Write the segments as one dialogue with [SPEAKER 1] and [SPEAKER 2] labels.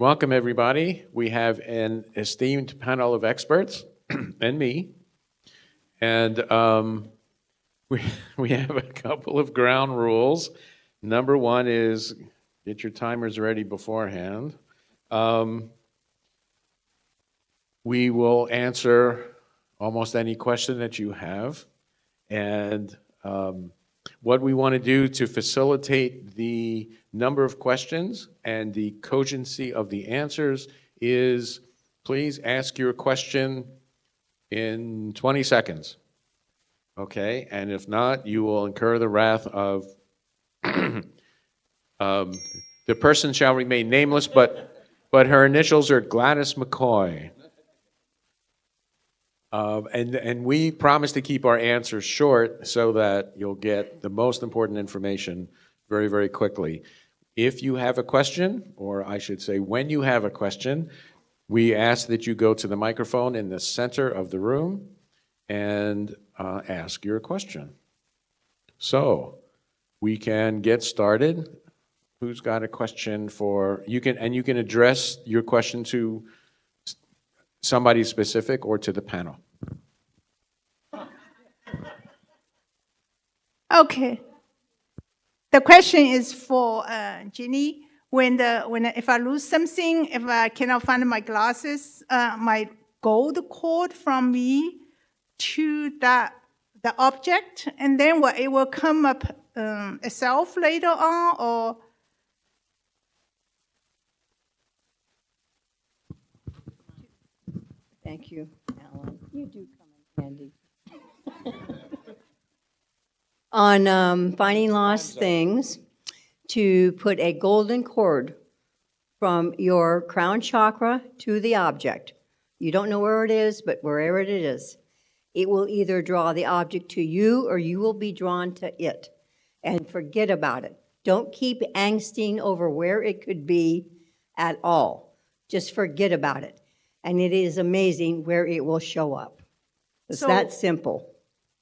[SPEAKER 1] Welcome, everybody. We have an esteemed panel of experts and me. And we have a couple of ground rules. Number one is get your timers ready beforehand. We will answer almost any question that you have. And what we want to do to facilitate the number of questions and the cogency of the answers is please ask your question in 20 seconds. Okay, and if not, you will incur the wrath of the person shall remain nameless, but her initials are Gladys McCoy. And we promise to keep our answers short so that you'll get the most important information very, very quickly. If you have a question, or I should say when you have a question, we ask that you go to the microphone in the center of the room and ask your question. So we can get started. Who's got a question for, you can address your question to somebody specific or to the panel.
[SPEAKER 2] Okay. The question is for Ginny. If I lose something, if I cannot find my glasses, my gold cord from me to the object, and then it will come up itself later on, or?
[SPEAKER 3] Thank you, Alan. You do come in handy. On finding lost things, to put a golden cord from your crown chakra to the object. You don't know where it is, but wherever it is, it will either draw the object to you or you will be drawn to it. And forget about it. Don't keep angsting over where it could be at all. Just forget about it. And it is amazing where it will show up. It's that simple.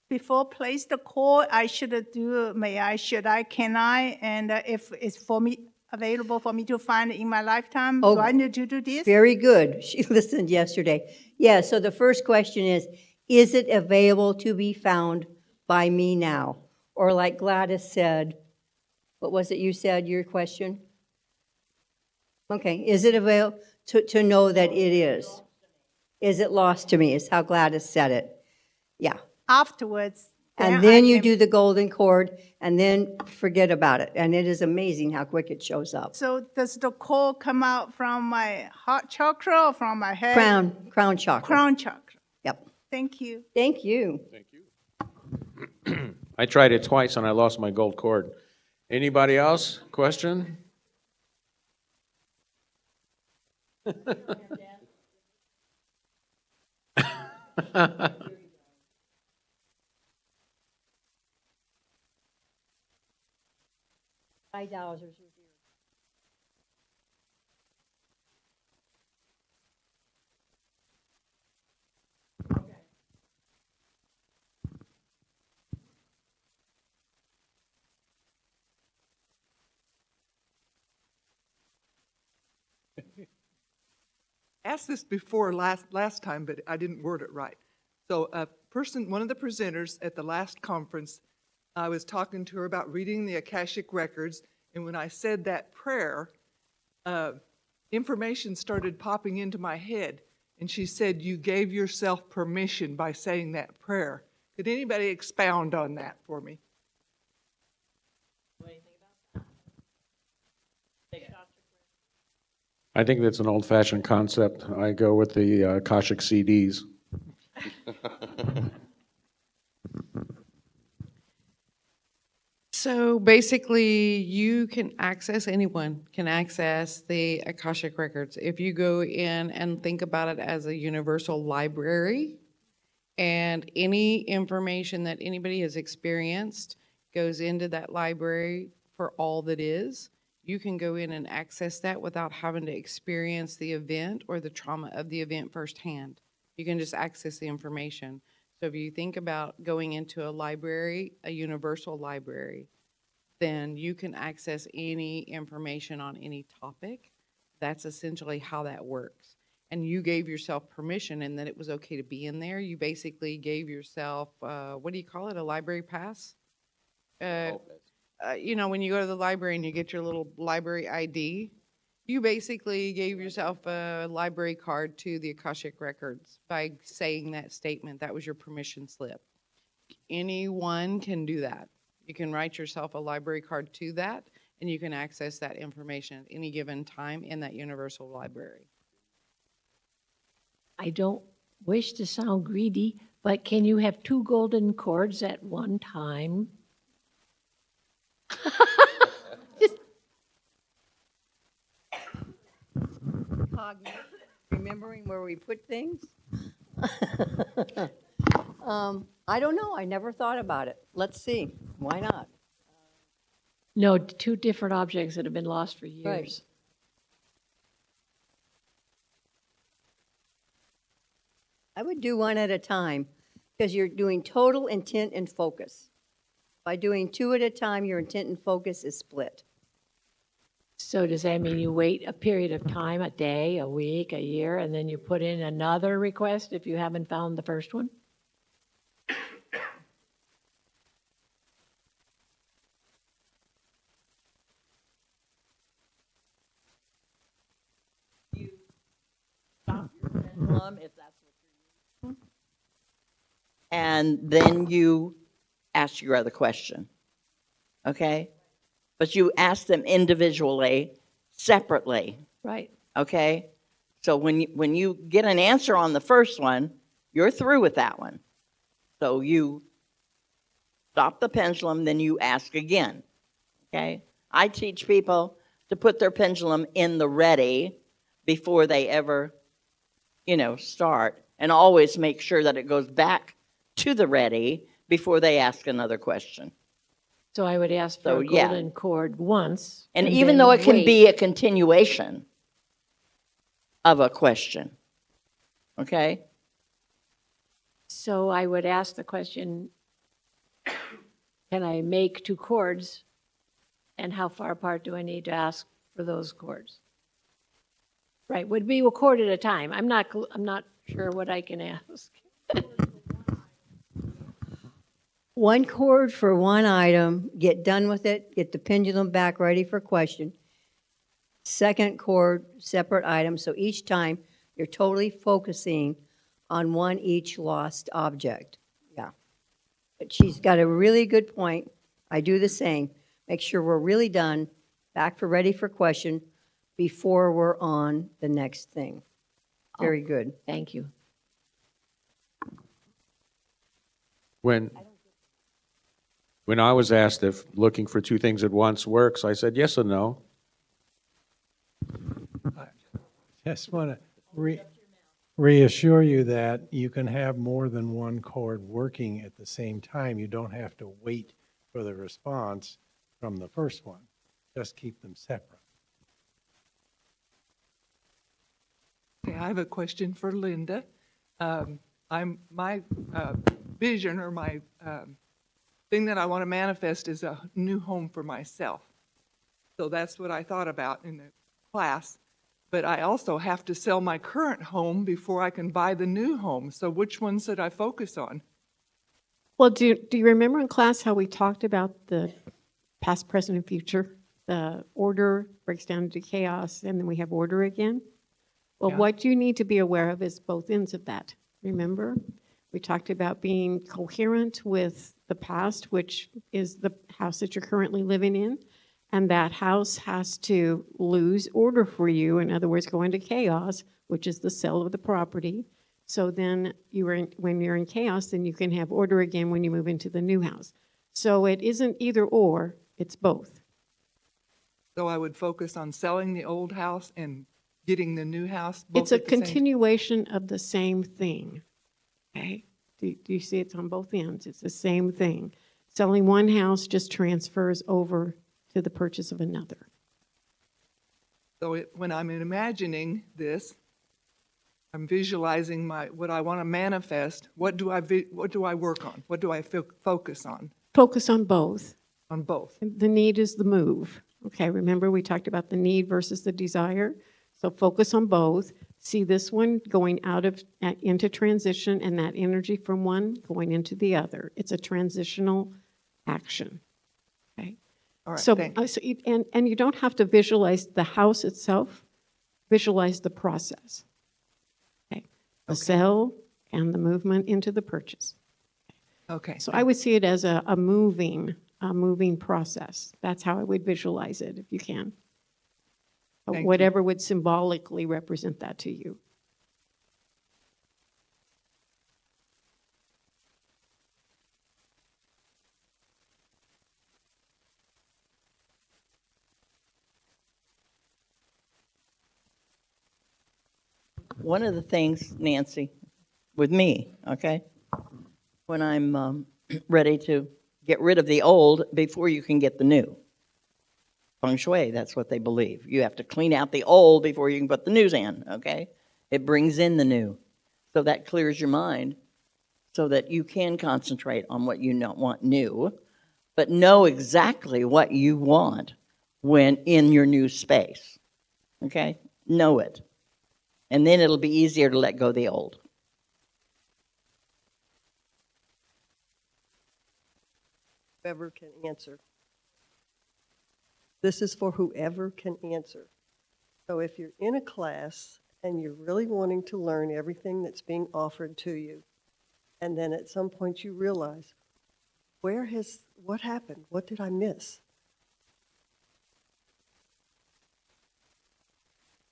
[SPEAKER 2] Before place the cord, I should do, can I? And if it's for me, available for me to find in my lifetime, do I need to do this?
[SPEAKER 3] Very good. She listened yesterday. Yeah, so the first question is it available to be found by me now? Or like Gladys said, what was it you said, your question? Okay, is it available to know that it is? Is it lost to me, is how Gladys said it. Yeah.
[SPEAKER 2] Afterwards.
[SPEAKER 3] And then you do the golden cord, and then forget about it. And it is amazing how quick it shows up.
[SPEAKER 2] So does the cord come out from my heart chakra or from my head?
[SPEAKER 3] Crown chakra.
[SPEAKER 2] Crown chakra.
[SPEAKER 3] Yep.
[SPEAKER 2] Thank you.
[SPEAKER 3] Thank you.
[SPEAKER 1] Thank you. I tried it twice and I lost my gold cord. Anybody else? Question?
[SPEAKER 3] $5 is
[SPEAKER 4] asked this before last time, but I didn't word it right. So one of the presenters at the last conference, I was talking to her about reading the Akashic Records, and when I said that prayer, information started popping into my head, and she said, you gave yourself permission by saying that prayer. Could anybody expound on that for me?
[SPEAKER 3] What do you think about that?
[SPEAKER 1] I think that's an old-fashioned concept. I go with the Akashic CDs.
[SPEAKER 5] So basically, anyone can access the Akashic Records. If you go in and think about it as a universal library, and any information that anybody has experienced goes into that library for all that is, you can go in and access that without having to experience the event or the trauma of the event firsthand. You can just access the information. So if you think about going into a library, a universal library, then you can access any information on any topic That's essentially how that works. And you gave yourself permission and that it was okay to be in there. You basically gave yourself, what do you call it, a library pass? You know, when you go to the library and you get your little library ID, you basically gave yourself a library card to the Akashic Records by saying that statement. That was your permission slip. Anyone can do that. You can write yourself a library card to that, and you can access that information at any given time in that universal library.
[SPEAKER 6] I don't wish to sound greedy, but can you have two golden cords at one time?
[SPEAKER 3] Remembering where we put things? I don't know. I never thought about it. Let's see. Why not?
[SPEAKER 6] No, two different objects that have been lost for years.
[SPEAKER 3] I would do one at a time because you're doing total intent and focus. By doing two at a time, your intent and focus is split.
[SPEAKER 6] So does that mean you wait a period of time, a day, a week, a year, and then you put in another request if you haven't found the first one?
[SPEAKER 7] If that's what you're using. And then you ask your other question, okay? But you ask them individually, separately,
[SPEAKER 6] Right.
[SPEAKER 7] okay? So when you get an answer on the first one, you're through with that one. So you stop the pendulum, then you ask again, okay? I teach people to put their pendulum in the ready before they ever, start, and always make sure that it goes back to the ready before they ask another question.
[SPEAKER 6] So I would ask for
[SPEAKER 7] So,
[SPEAKER 6] a
[SPEAKER 7] yeah.
[SPEAKER 6] golden cord once.
[SPEAKER 7] And even
[SPEAKER 6] then
[SPEAKER 7] though it can
[SPEAKER 6] wait.
[SPEAKER 7] be a continuation of a question, okay?
[SPEAKER 6] So I would ask the question, can I make two chords? And how far apart do I need to ask for those chords? Right, would be a chord at a time. I'm not sure what I can ask.
[SPEAKER 3] One chord for one item, get done with it, get the pendulum back ready for question. Second chord, separate item, so each time you're totally focusing on one each lost object. Yeah. But she's got a really good point. I do the same. Make sure we're really done, back for ready for question, before we're on the next thing. Very good.
[SPEAKER 6] Thank you.
[SPEAKER 1] When I was asked if looking for two things at once works, I said yes and no.
[SPEAKER 8] Just want to reassure you that you can have more than one chord working at the same time. You don't have to wait for the response from the first one. Just keep them separate.
[SPEAKER 4] Okay, I have a question for Linda. My vision or my thing that I want to manifest is a new home for myself. So that's what I thought about in the class. But I also have to sell my current home before I can buy the new home. So which one should I focus on?
[SPEAKER 9] Well, do you remember in class how we talked about the past, present, and future? The order breaks down into chaos, and then we have order again. Well,
[SPEAKER 4] Yeah.
[SPEAKER 9] what you need to be aware of is both ends of that. Remember? We talked about being coherent with the past, which is the house that you're currently living in, and that house has to lose order for you. In other words, go into chaos, which is the sale of the property. So then when you're in chaos, then you can have order again when you move into the new house. So it isn't either or, it's both.
[SPEAKER 4] So I would focus on selling the old house and getting the new house both
[SPEAKER 9] It's a
[SPEAKER 4] at the same time?
[SPEAKER 9] continuation of the same thing, okay? Do you see it's on both ends? It's the same thing. Selling one house just transfers over to the purchase of another.
[SPEAKER 4] So when I'm imagining this, I'm visualizing what I want to manifest. What do I work on? What do I focus on?
[SPEAKER 9] Focus on both.
[SPEAKER 4] On both.
[SPEAKER 9] The need is the move. Okay, remember we talked about the need versus the desire? So focus on both. See this one going into transition and that energy from one going into the other. It's a transitional action. Okay.
[SPEAKER 4] All right,
[SPEAKER 9] So,
[SPEAKER 4] thank you.
[SPEAKER 9] and you don't have to visualize the house itself. Visualize the process. Okay. The sale and the movement into the purchase.
[SPEAKER 4] Okay.
[SPEAKER 9] So I would see it as a moving process. That's how I would visualize it, if you can.
[SPEAKER 4] Thank you.
[SPEAKER 9] Whatever would symbolically represent that to you.
[SPEAKER 7] One of the things, Nancy, with me, okay, when I'm ready to get rid of the old before you can get the new. Feng Shui, that's what they believe. You have to clean out the old before you can put the new in, okay? It brings in the new. So that clears your mind so that you can concentrate on what you don't want new, but know exactly what you want when in your new space, okay? Know it. And then it'll be easier to let go of the old.
[SPEAKER 10] Whoever can answer. This is for whoever can answer. So if you're in a class and you're really wanting to learn everything that's being offered to you, and then at some point you realize, what happened? What did I miss?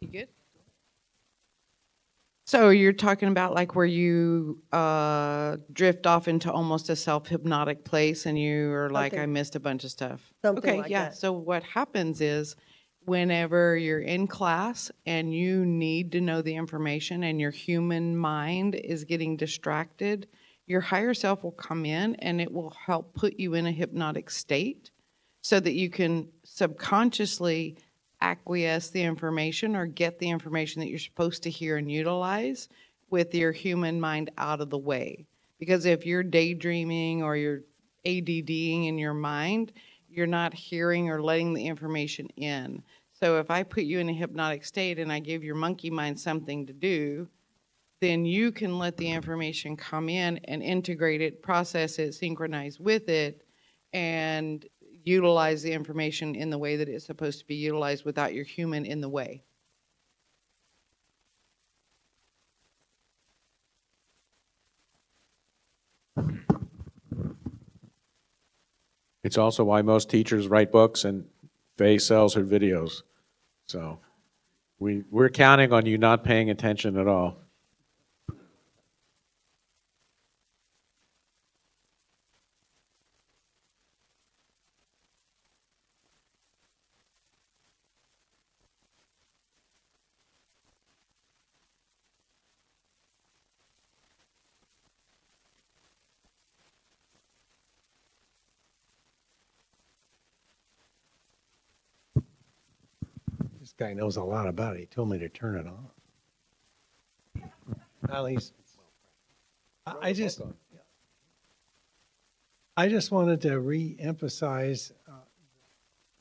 [SPEAKER 5] You good? So you're talking about like where you drift off into almost a self-hypnotic place and you are like,
[SPEAKER 10] Something-
[SPEAKER 5] I missed a bunch of stuff.
[SPEAKER 10] something
[SPEAKER 5] Okay,
[SPEAKER 10] like
[SPEAKER 5] yeah.
[SPEAKER 10] that.
[SPEAKER 5] So what happens is whenever you're in class and you need to know the information and your human mind is getting distracted, your higher self will come in and it will help put you in a hypnotic state so that you can subconsciously acquiesce the information or get the information that you're supposed to hear and utilize with your human mind out of the way. Because if you're daydreaming or you're ADDing in your mind, you're not hearing or letting the information in. So if I put you in a hypnotic state and I give your monkey mind something to do, then you can let the information come in and integrate it, process it, synchronize with it, and utilize the information in the way that it's supposed to be utilized without your human in the way.
[SPEAKER 1] It's also why most teachers write books and Faye sells her videos. So we're counting on you not paying attention at all.
[SPEAKER 8] This guy knows a lot about it. He told me to turn it on. Well, I just wanted to re-emphasize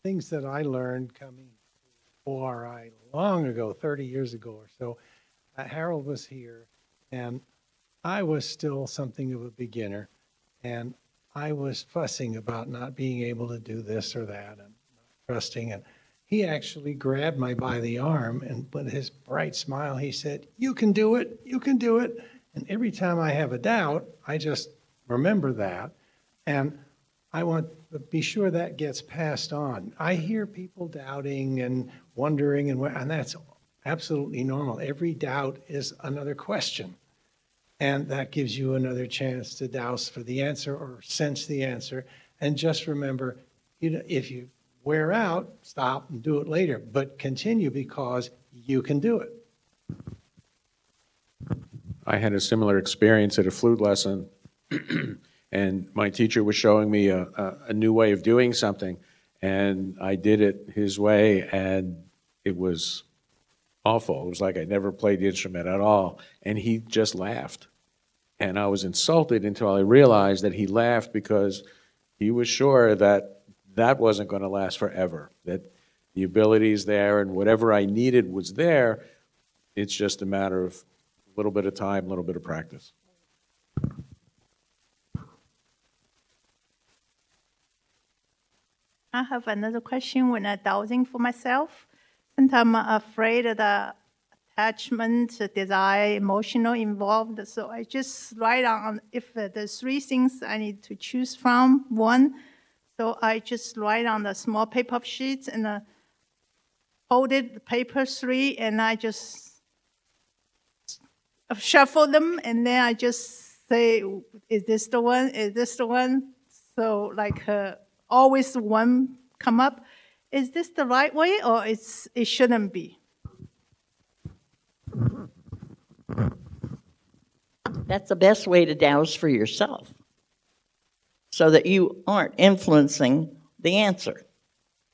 [SPEAKER 8] things that I learned coming to O.R.I. long ago, 30 years ago or so. Harold was here, and I was still something of a beginner, and I was fussing about not being able to do this or that and not trusting. And he actually grabbed me by the arm, and with his bright smile, he said, "You can do it, you can do it." And every time I have a doubt, I just remember that. And I want to be sure that gets passed on. I hear people doubting and wondering, and that's absolutely normal. Every doubt is another question. And that gives you another chance to douse for the answer or sense the answer. And just remember, if you wear out, stop and do it later, but continue because you can do it.
[SPEAKER 1] I had a similar experience at a flute lesson, and my teacher was showing me a new way of doing something, and I did it his way, and it was awful. It was like I never played the instrument at all, and he just laughed. And I was insulted until I realized that he laughed because he was sure that that wasn't going to last forever, that The ability is there, and whatever I needed was there. It's just a matter of a little bit of time, a little bit of practice.
[SPEAKER 2] I have another question when I'm dowsing for myself. Sometimes I'm afraid of the attachment, desire, emotional involved. So I just write on if the three things I need to choose from, one. So I just write on the small paper sheets and folded the paper three, and I just shuffle them, and then I just say, is this the one? Is this the one? So like always one come up. Is this the right way, or it shouldn't be?
[SPEAKER 7] That's the best way to douse for yourself, so that you aren't influencing the answer.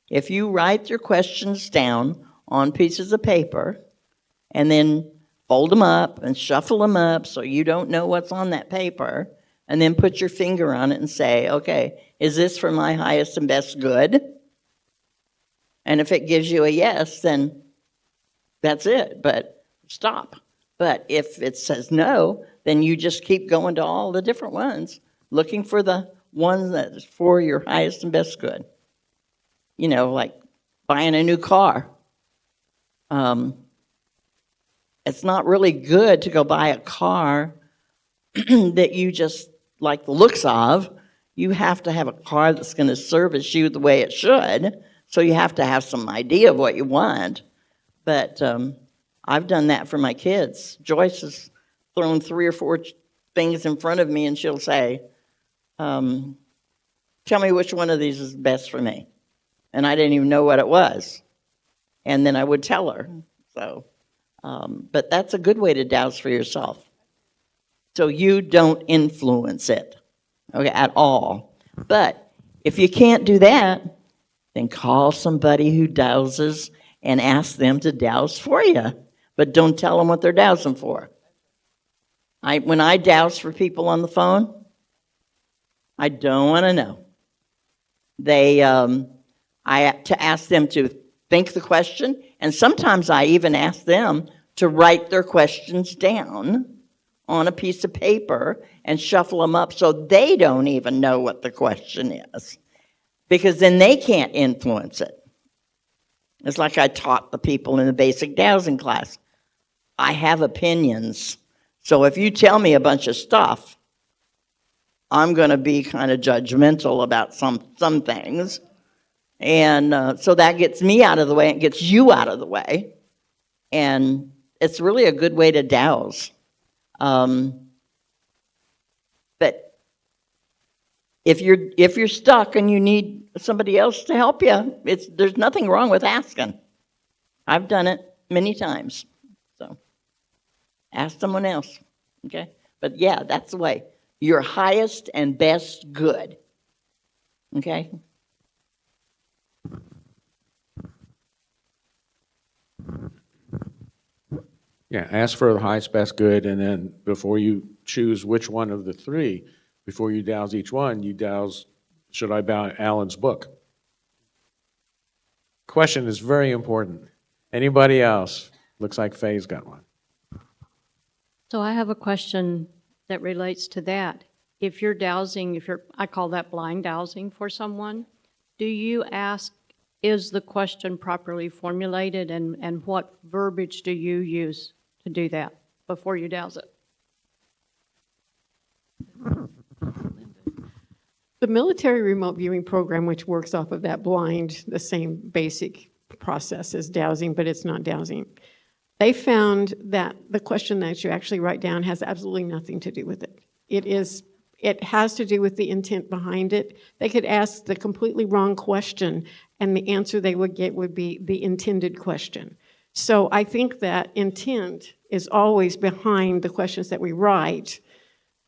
[SPEAKER 7] If you write your questions down on pieces of paper and then fold them up and shuffle them up so you don't know what's on that paper, and then put your finger on it and say, okay, is this for my highest and best good? And if it gives you a yes, then that's it, but stop. But if it says no, then you just keep going to all the different ones, looking for the one that is for your highest and best good. You know, like buying a new car. It's not really good to go buy a car that you just like the looks of. You have to have a car that's going to service you the way it should. So you have to have some idea of what you want. But I've done that for my kids. Joyce has thrown 3 or 4 things in front of me, and she'll say, tell me which one of these is best for me. And I didn't even know what it was. And then I would tell her. So, but that's a good way to douse for yourself. So you don't influence it, okay, at all. But if you can't do that, then call somebody who douses and ask them to douse for you. But don't tell them what they're dowsing for. When I douse for people on the phone, I don't want to know. I have to ask them to think the question, and sometimes I even ask them to write their questions down on a piece of paper and shuffle them up so they don't even know what the question is, because then they can't influence it. It's like I taught the people in the basic dowsing class. I have opinions. So if you tell me a bunch of stuff, I'm going to be kind of judgmental about some things. And so that gets me out of the way and gets you out of the way. And it's really a good way to douse. But if you're stuck and you need somebody else to help you, there's nothing wrong with asking. I've done it many times. So ask someone else, okay? But yeah, that's the way. Your highest and best good, okay?
[SPEAKER 1] Yeah, ask for the highest, best good, and then before you choose which one of the 3, before you douse each one, you douse, should I buy Alan's book? Question is very important. Anybody else? Looks like Faye's got one.
[SPEAKER 3] So I have a question that relates to that. If you're dowsing, I call that blind dowsing for someone, do you ask, is the question properly formulated, and what verbiage do you use to do that before you douse it?
[SPEAKER 9] The military remote viewing program, which works off of that blind, the same basic process as dowsing, but it's not dowsing. They found that the question that you actually write down has absolutely nothing to do with it. It has to do with the intent behind it. They could ask the completely wrong question, and the answer they would get would be the intended question. So I think that intent is always behind the questions that we write.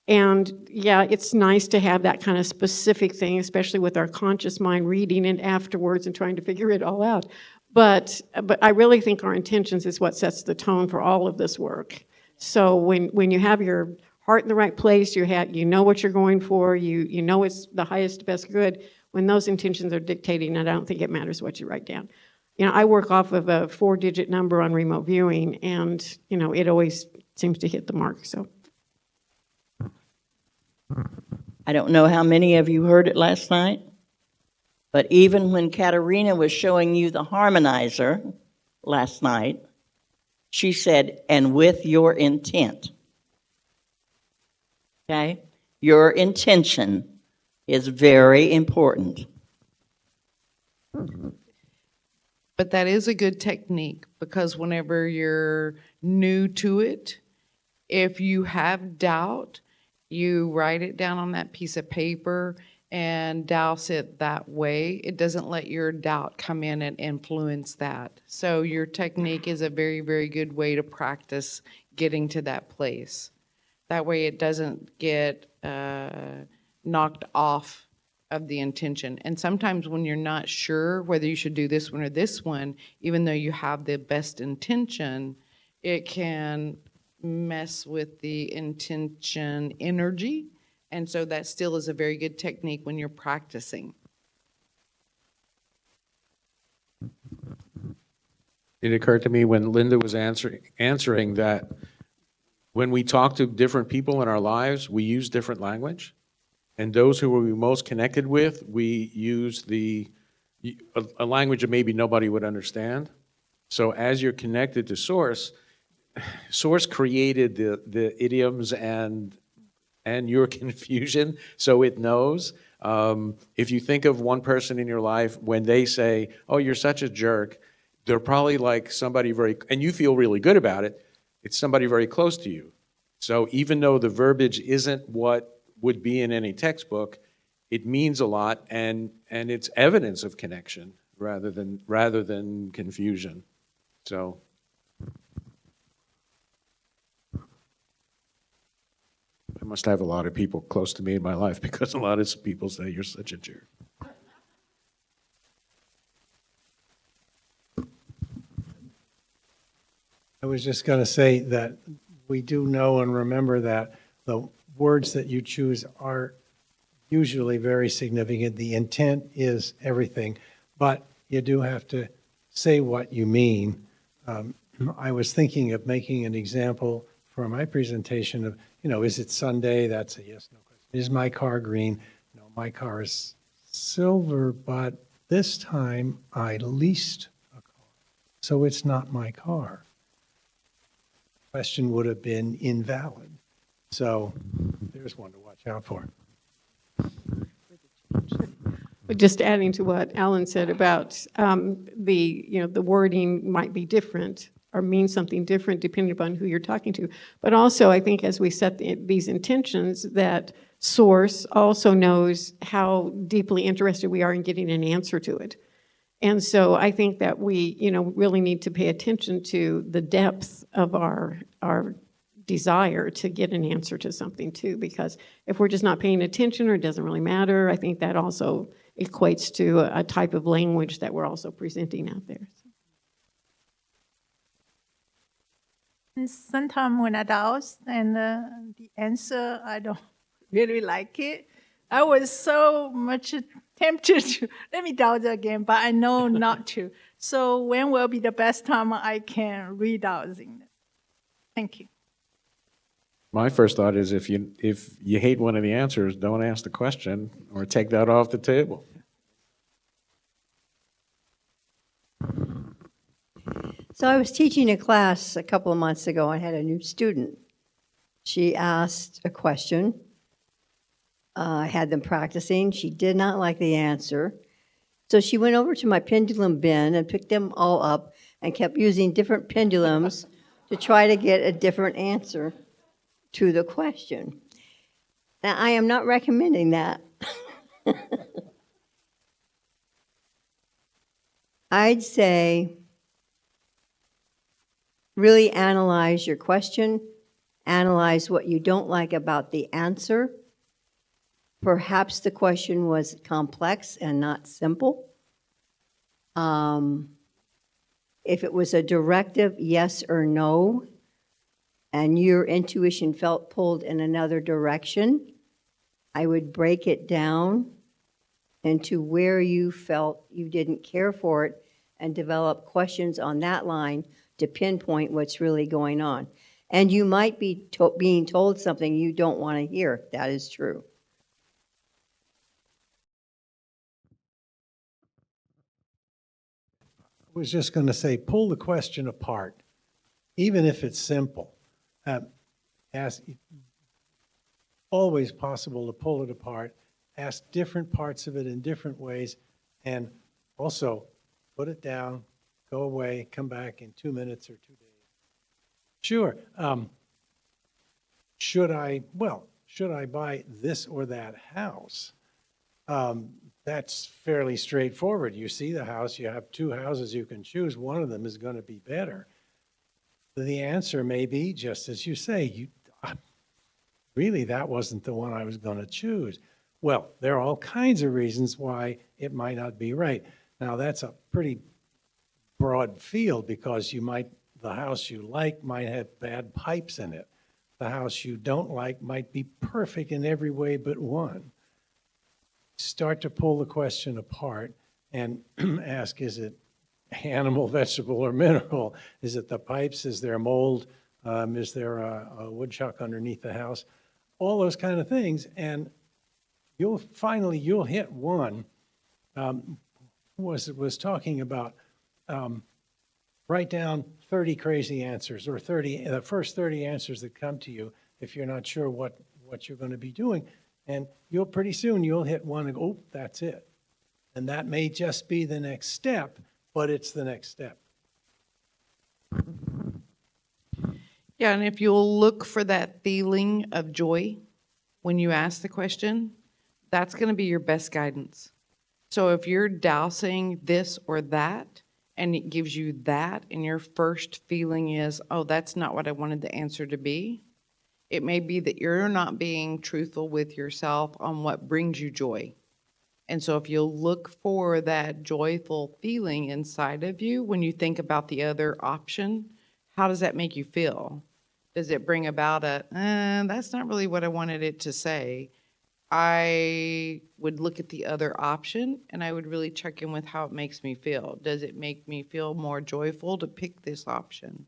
[SPEAKER 9] And yeah, it's nice to have that kind of specific thing, especially with our conscious mind reading it afterwards and trying to figure it all out. But I really think our intentions is what sets the tone for all of this work. So when you have your heart in the right place, you know what you're going for, you know it's the highest, best good. When those intentions are dictating, I don't think it matters what you write down. I work off of a 4-digit number on remote viewing, and, it always seems to hit the mark, so.
[SPEAKER 7] I don't know how many of you heard it last night, but even when Katerina was showing you the harmonizer last night, she said, and with your intent. Okay? Your intention is very important.
[SPEAKER 5] But that is a good technique, because whenever you're new to it, if you have doubt, you write it down on that piece of paper and douse it that way. It doesn't let your doubt come in and influence that. So your technique is a very, very good way to practice getting to that place. That way it doesn't get knocked off of the intention. And sometimes when you're not sure whether you should do this one or this one, even though you have the best intention, it can mess with the intention energy. And so that still is a very good technique when you're practicing.
[SPEAKER 1] It occurred to me when Linda was answering that when we talk to different people in our lives, we use different language. And those who we're most connected with, we use a language that maybe nobody would understand. So as you're connected to Source created the idioms and your confusion, so it knows. If you think of one person in your life, when they say, oh, you're such a jerk, they're probably like somebody and you feel really good about it, it's somebody very close to you. So even though the verbiage isn't what would be in any textbook, it means a lot, and it's evidence of connection rather than confusion. So. I must have a lot of people close to me in my life, because a lot of people say you're such a jerk.
[SPEAKER 8] I was just going to say that we do know and remember that the words that you choose are usually very significant. The intent is everything, but you do have to say what you mean. I was thinking of making an example for my presentation of, is it Sunday? That's a yes, no question. Is my car green? No, my car is silver, but this time I leased a car, so it's not my car. Question would have been invalid. So there's one to watch out for.
[SPEAKER 9] But just adding to what Alan said about the wording might be different or mean something different depending upon who you're talking to. But also, I think as we set these intentions, that Source also knows how deeply interested we are in getting an answer to it. And so I think that we, really need to pay attention to the depth of our desire to get an answer to something too, because if we're just not paying attention or it doesn't really matter, I think that also equates to a type of language that we're also presenting out there.
[SPEAKER 2] And sometimes when I doubt and the answer, I don't really like it, I was so much tempted to, let me doubt again, but I know not to. So when will be the best time I can read-out it? Thank you.
[SPEAKER 1] My first thought is if you hate one of the answers, don't ask the question or take that off the table.
[SPEAKER 3] So I was teaching a class a couple of months ago. I had a new student. She asked a question. I had them practicing. She did not like the answer. So she went over to my pendulum bin and picked them all up and kept using different pendulums to try to get a different answer to the question. Now, I am not recommending that. I'd say really analyze your question, analyze what you don't like about the answer. Perhaps the question was complex and not simple. If it was a directive, yes or no, and your intuition felt pulled in another direction, I would break it down into where you felt you didn't care for it and develop questions on that line to pinpoint what's really going on. And you might be being told something you don't want to hear. That is true.
[SPEAKER 8] I was just going to say, pull the question apart, even if it's simple. Ask, always possible to pull it apart, ask different parts of it in different ways, and also put it down, go away, come back in 2 minutes or 2 days. Sure. Should I buy this or that house? That's fairly straightforward. You see the house, you have 2 houses you can choose, one of them is going to be better. The answer may be, just as you say, really, that wasn't the one I was going to choose. Well, there are all kinds of reasons why it might not be right. Now, that's a pretty broad field because the house you like might have bad pipes in it. The house you don't like might be perfect in every way but one. Start to pull the question apart and ask, is it animal, vegetable, or mineral? Is it the pipes? Is there mold? Is there a woodchuck underneath the house? All those kind of things. And you'll hit one. Was talking about write down 30 crazy answers or the first 30 answers that come to you if you're not sure what you're going to be doing. And pretty soon you'll hit one and go, oh, that's it. And that may just be the next step, but it's the next step.
[SPEAKER 5] Yeah, and if you'll look for that feeling of joy when you ask the question, that's going to be your best guidance. So if you're dousing this or that, and it gives you that, and your first feeling is, oh, that's not what I wanted the answer to be, it may be that you're not being truthful with yourself on what brings you joy. And so if you'll look for that joyful feeling inside of you when you think about the other option, how does that make you feel? Does it bring about that's not really what I wanted it to say? I would look at the other option and I would really check in with how it makes me feel. Does it make me feel more joyful to pick this option?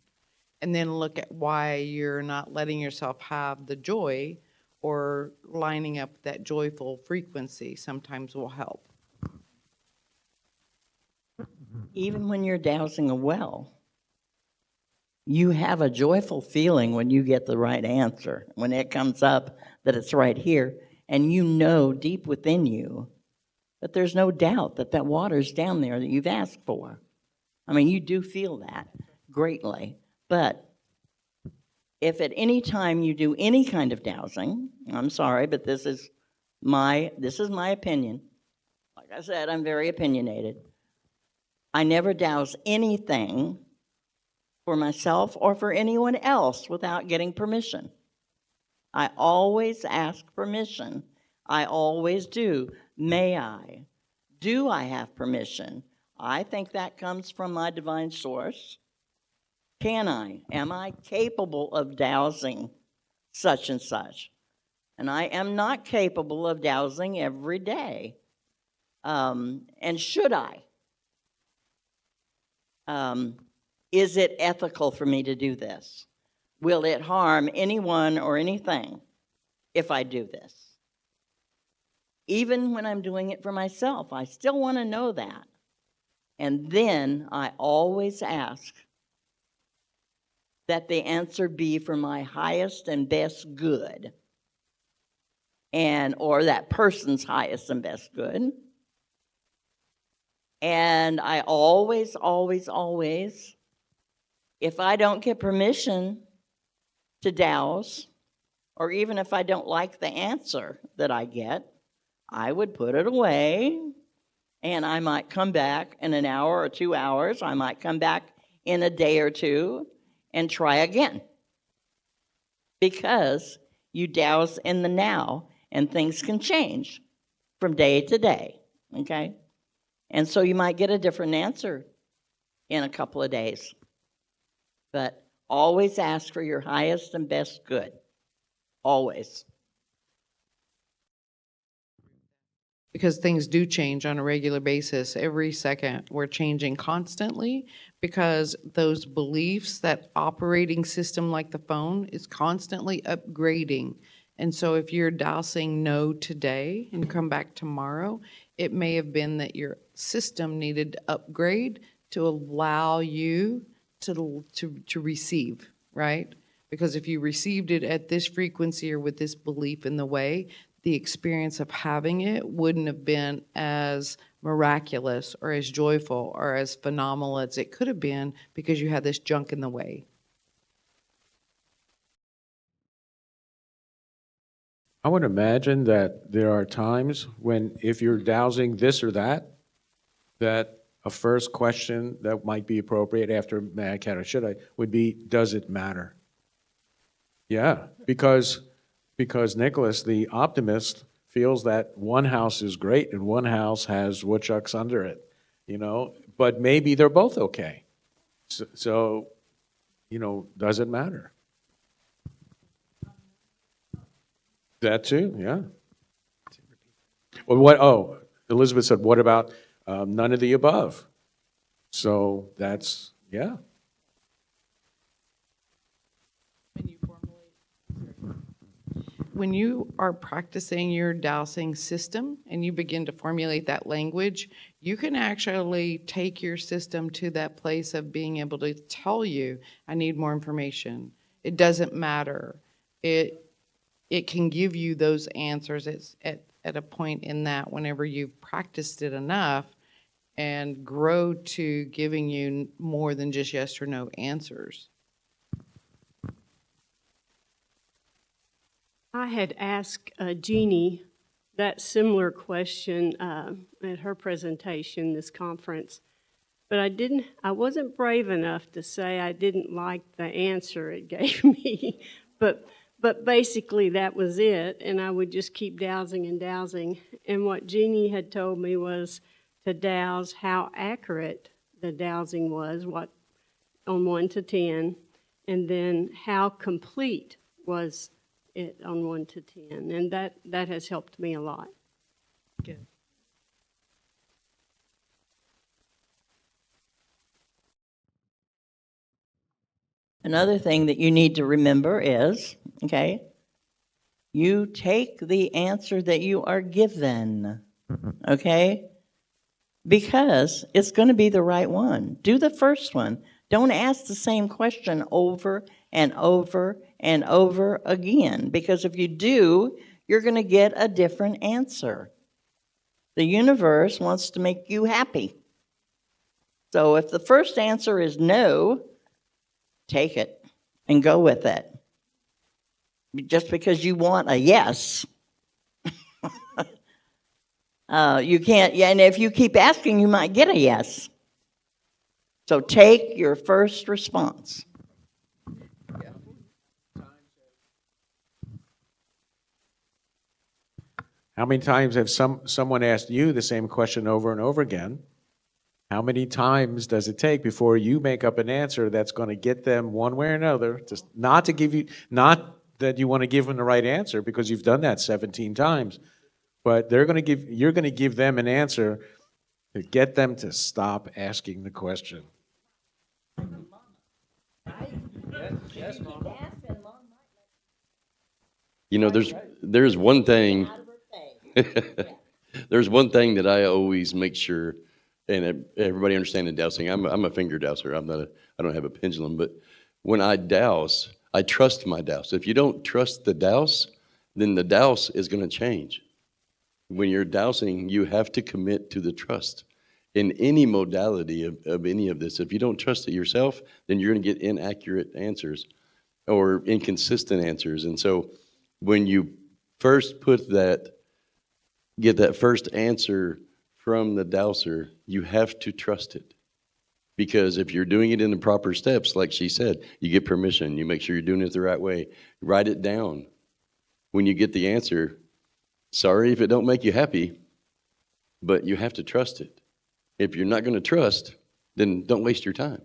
[SPEAKER 5] And then look at why you're not letting yourself have the joy or lining up that joyful frequency sometimes will help.
[SPEAKER 7] Even when you're dousing a well, you have a joyful feeling when you get the right answer, when it comes up that it's right here, and you know deep within you that there's no doubt that that water's down there that you've asked for. I mean, you do feel that greatly. But if at any time you do any kind of dowsing, I'm sorry, but this is my opinion. Like I said, I'm very opinionated. I never douse anything for myself or for anyone else without getting permission. I always ask permission. I always do. May I? Do I have permission? I think that comes from my divine source. Can I? Am I capable of dowsing such and such? And I am not capable of dowsing every day. And should I? Is it ethical for me to do this? Will it harm anyone or anything if I do this? Even when I'm doing it for myself, I still want to know that. And then I always ask that the answer be for my highest and best good, or that person's highest and best good. And I always, if I don't get permission to douse, or even if I don't like the answer that I get, I would put it away, and I might come back in an hour or 2 hours. I might come back in a day or two and try again. Because you douse in the now, and things can change from day to day, okay? And so you might get a different answer in a couple of days. But always ask for your highest and best good. Always.
[SPEAKER 5] because things do change on a regular basis. Every second, we're changing constantly because those beliefs, that operating system like the phone is constantly upgrading. And so if you're dousing no today and come back tomorrow, it may have been that your system needed to upgrade to allow you to receive, right? Because if you received it at this frequency or with this belief in the way, the experience of having it wouldn't have been as miraculous or as joyful or as phenomenal as it could have been because you had this junk in the way.
[SPEAKER 1] I would imagine that there are times when if you're dowsing this or that, that a first question that might be appropriate after may I, can I, should I, would be, does it matter? Yeah, because Nicholas, the optimist, feels that one house is great and one house has woodchucks under it, but maybe they're both okay. So, does it matter? That too, yeah. Well, Elizabeth said, what about none of the above? So that's, yeah.
[SPEAKER 5] When you are practicing your dowsing system and you begin to formulate that language, you can actually take your system to that place of being able to tell you, I need more information. It doesn't matter. It can give you those answers at a point in that whenever you've practiced it enough and grow to giving you more than just yes or no answers.
[SPEAKER 11] I had asked Jeannie that similar question at her presentation this conference, but I wasn't brave enough to say I didn't like the answer it gave me, but basically that was it, and I would just keep dowsing and dowsing, and what Jeannie had told me was to douse how accurate the dowsing was, what on 1 to 10, and then how complete was it on 1 to 10, and that has helped me a lot.
[SPEAKER 5] Good.
[SPEAKER 7] Another thing that you need to remember is, okay, you take the answer that you are given, okay? Because it's going to be the right one. Do the first one. Don't ask the same question over and over and over again, because if you do, you're going to get a different answer. The universe wants to make you happy. So if the first answer is no, take it and go with it. Just because you want a yes. You can't, and if you keep asking, you might get a yes. So take your first response.
[SPEAKER 1] How many times have someone asked you the same question over and over again? How many times does it take before you make up an answer that's going to get them one way or another, just not that you want to give them the right answer because you've done that 17 times, but you're going to give them an answer to get them to stop asking the question.
[SPEAKER 12] There's one thing. There's one thing that I always make sure, and everybody understand in dowsing. I'm a finger dowser. I don't have a pendulum, but when I douse, I trust my douse. If you don't trust the douse, then the douse is going to change. When you're dowsing, you have to commit to the trust. In any modality of any of this, if you don't trust it yourself, then you're going to get inaccurate answers or inconsistent answers. And so when you first get that first answer from the dowser, you have to trust it. Because if you're doing it in the proper steps, like she said, you get permission, you make sure you're doing it the right way, write it down. When you get the answer, sorry if it don't make you happy, but you have to trust it. If you're not going to trust, then don't waste your time.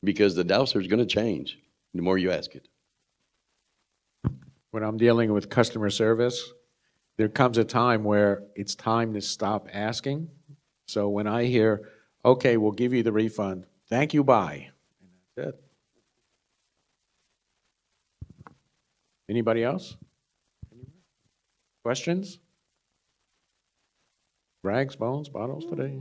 [SPEAKER 12] Because the dowser is going to change the more you ask it.
[SPEAKER 1] When I'm dealing with customer service, there comes a time where it's time to stop asking. So when I hear, okay, we'll give you the refund, thank you, bye. And that's it. Anybody else? Questions? Rags, bones, bottles today?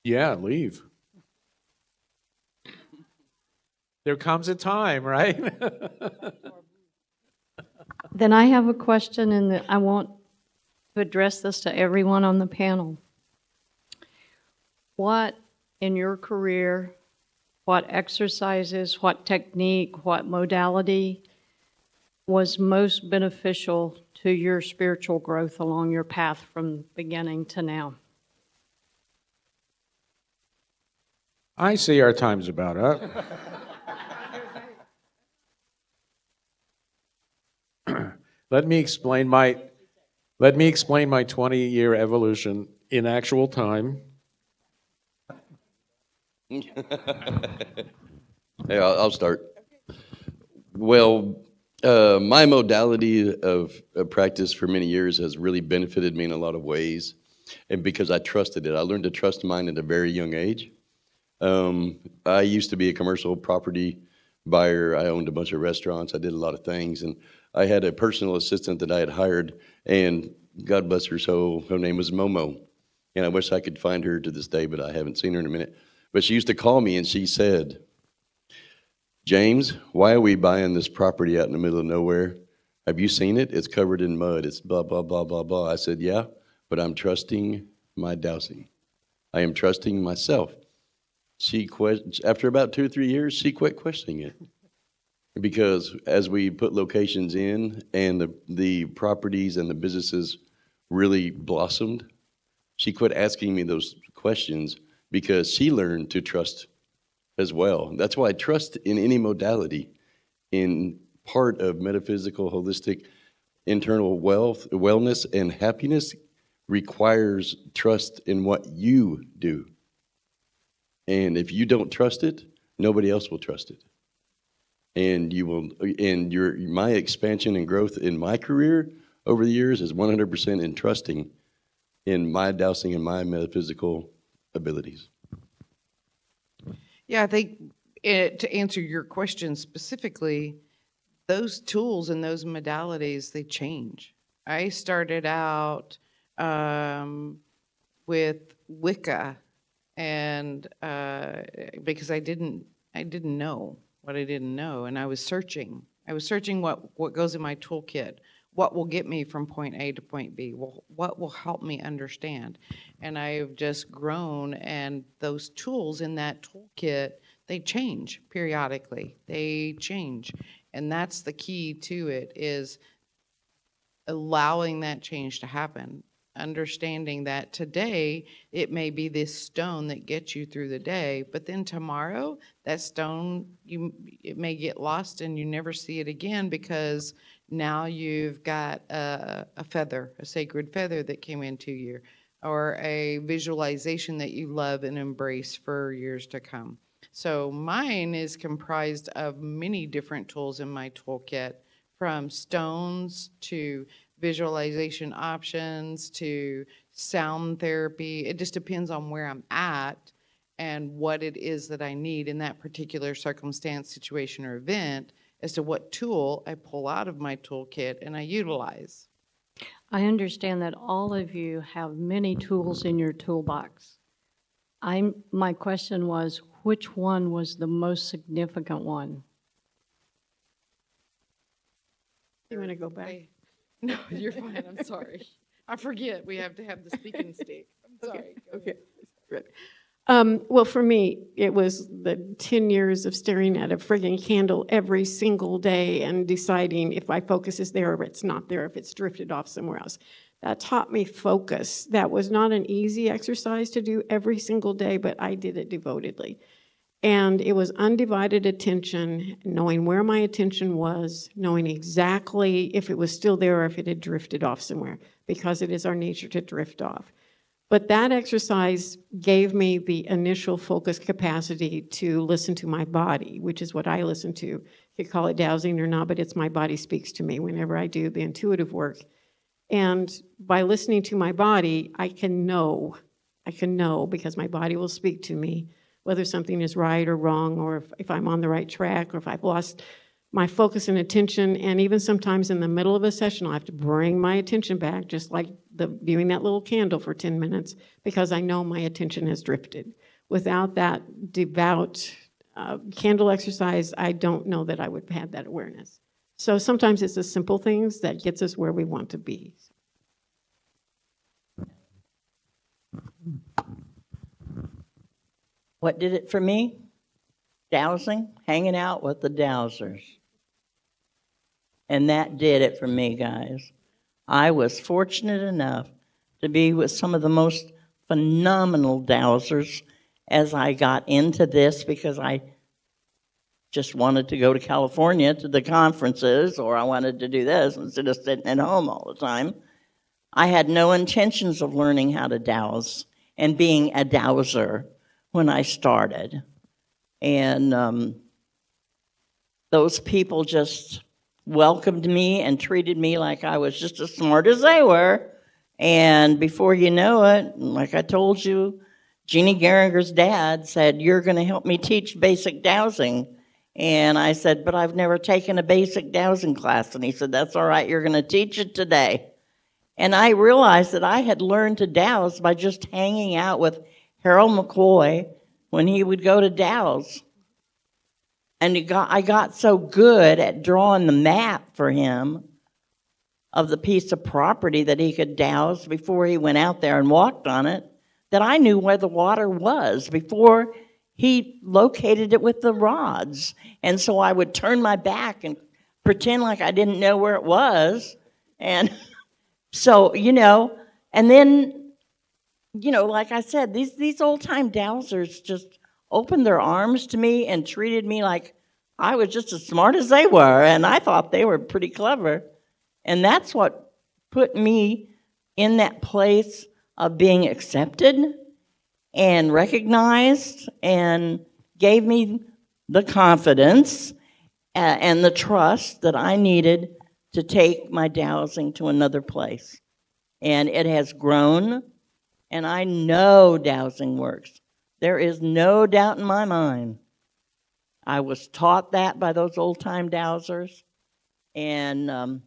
[SPEAKER 1] Yeah, leave. There comes a time, right?
[SPEAKER 13] Then I have a question, and I want to address this to everyone on the panel. What in your career, what exercises, what technique, what modality was most beneficial to your spiritual growth along your path from beginning to now?
[SPEAKER 1] I see our time's about up. Let me explain my 20-year evolution in actual time.
[SPEAKER 12] Hey, I'll start. Well, my modality of practice for many years has really benefited me in a lot of ways, and because I trusted it. I learned to trust mine at a very young age. I used to be a commercial property buyer. I owned a bunch of restaurants. I did a lot of things, and I had a personal assistant that I had hired, and God bless her soul, her name was Momo. And I wish I could find her to this day, but I haven't seen her in a minute. But she used to call me and she said, James, why are we buying this property out in the middle of nowhere? Have you seen it? It's covered in mud. It's blah, blah, blah, blah, blah. I said, yeah, but I'm trusting my dowsing. I am trusting myself. After about 2 or 3 years, she quit questioning it. Because as we put locations in and the properties and the businesses really blossomed, she quit asking me those questions because she learned to trust as well. That's why I trust in any modality, in part of metaphysical, holistic, internal wellness, and happiness requires trust in what you do. And if you don't trust it, nobody else will trust it. And my expansion and growth in my career over the years is 100% in trusting in my dowsing and my metaphysical abilities.
[SPEAKER 5] Yeah, I think to answer your question specifically, those tools and those modalities, they change. I started out with Wicca, and because I didn't know what I didn't know, and I was searching. I was searching what goes in my toolkit, what will get me from point A to point B, what will help me understand. And I've just grown, and those tools in that toolkit, they change periodically. They change. And that's the key to it, is allowing that change to happen. Understanding that today it may be this stone that gets you through the day, but then tomorrow that stone, it may get lost and you never see it again, because now you've got a feather, a sacred feather that came into you, or a visualization that you love and embrace for years to come. So mine is comprised of many different tools in my toolkit, from stones to visualization options to sound therapy. It just depends on where I'm at and what it is that I need in that particular circumstance, situation, or event as to what tool I pull out of my toolkit and I utilize.
[SPEAKER 13] I understand that all of you have many tools in your toolbox. My question was, which one was the most significant one?
[SPEAKER 9] You want to go back?
[SPEAKER 5] No, you're fine. I'm sorry. I forget we have to have the speaking stick. I'm sorry.
[SPEAKER 9] Okay. Good. Well, for me, it was the 10 years of staring at a friggin' candle every single day and deciding if my focus is there or it's not there, if it's drifted off somewhere else. That taught me focus. That was not an easy exercise to do every single day, but I did it devotedly. And it was undivided attention, knowing where my attention was, knowing exactly if it was still there or if it had drifted off somewhere, because it is our nature to drift off. But that exercise gave me the initial focus capacity to listen to my body, which is what I listen to. You could call it dowsing or not, but it's my body speaks to me whenever I do the intuitive work. And by listening to my body, I can know because my body will speak to me whether something is right or wrong, or if I'm on the right track, or if I've lost my focus and attention. And even sometimes in the middle of a session, I'll have to bring my attention back, just like viewing that little candle for 10 minutes, because I know my attention has drifted. Without that devout candle exercise, I don't know that I would have had that awareness. So sometimes it's the simple things that gets us where we want to be.
[SPEAKER 7] What did it for me? Dowsing, hanging out with the dowsers. And that did it for me, guys. I was fortunate enough to be with some of the most phenomenal dowsers as I got into this, because I just wanted to go to California to the conferences, or I wanted to do this instead of sitting at home all the time. I had no intentions of learning how to dowse and being a dowser when I started. And those people just welcomed me and treated me like I was just as smart as they were. And before you know it, like I told you, Jeannie Geringer's dad said, "You're going to help me teach basic dowsing." And I said, "But I've never taken a basic dowsing class." And he said, "That's all right, you're going to teach it today." And I realized that I had learned to dowse by just hanging out with Harold McCoy when he would go to dowse. And I got so good at drawing the map for him of the piece of property that he could dowse before he went out there and walked on it, that I knew where the water was before he located it with the rods. And so I would turn my back and pretend like I didn't know where it was. And so, and then, like I said, these old-time dowsers just opened their arms to me and treated me like I was just as smart as they were, and I thought they were pretty clever. And that's what put me in that place of being accepted and recognized, and gave me the confidence and the trust that I needed to take my dowsing to another place. And it has grown, and I know dowsing works. There is no doubt in my mind. I was taught that by those old-time dowsers, and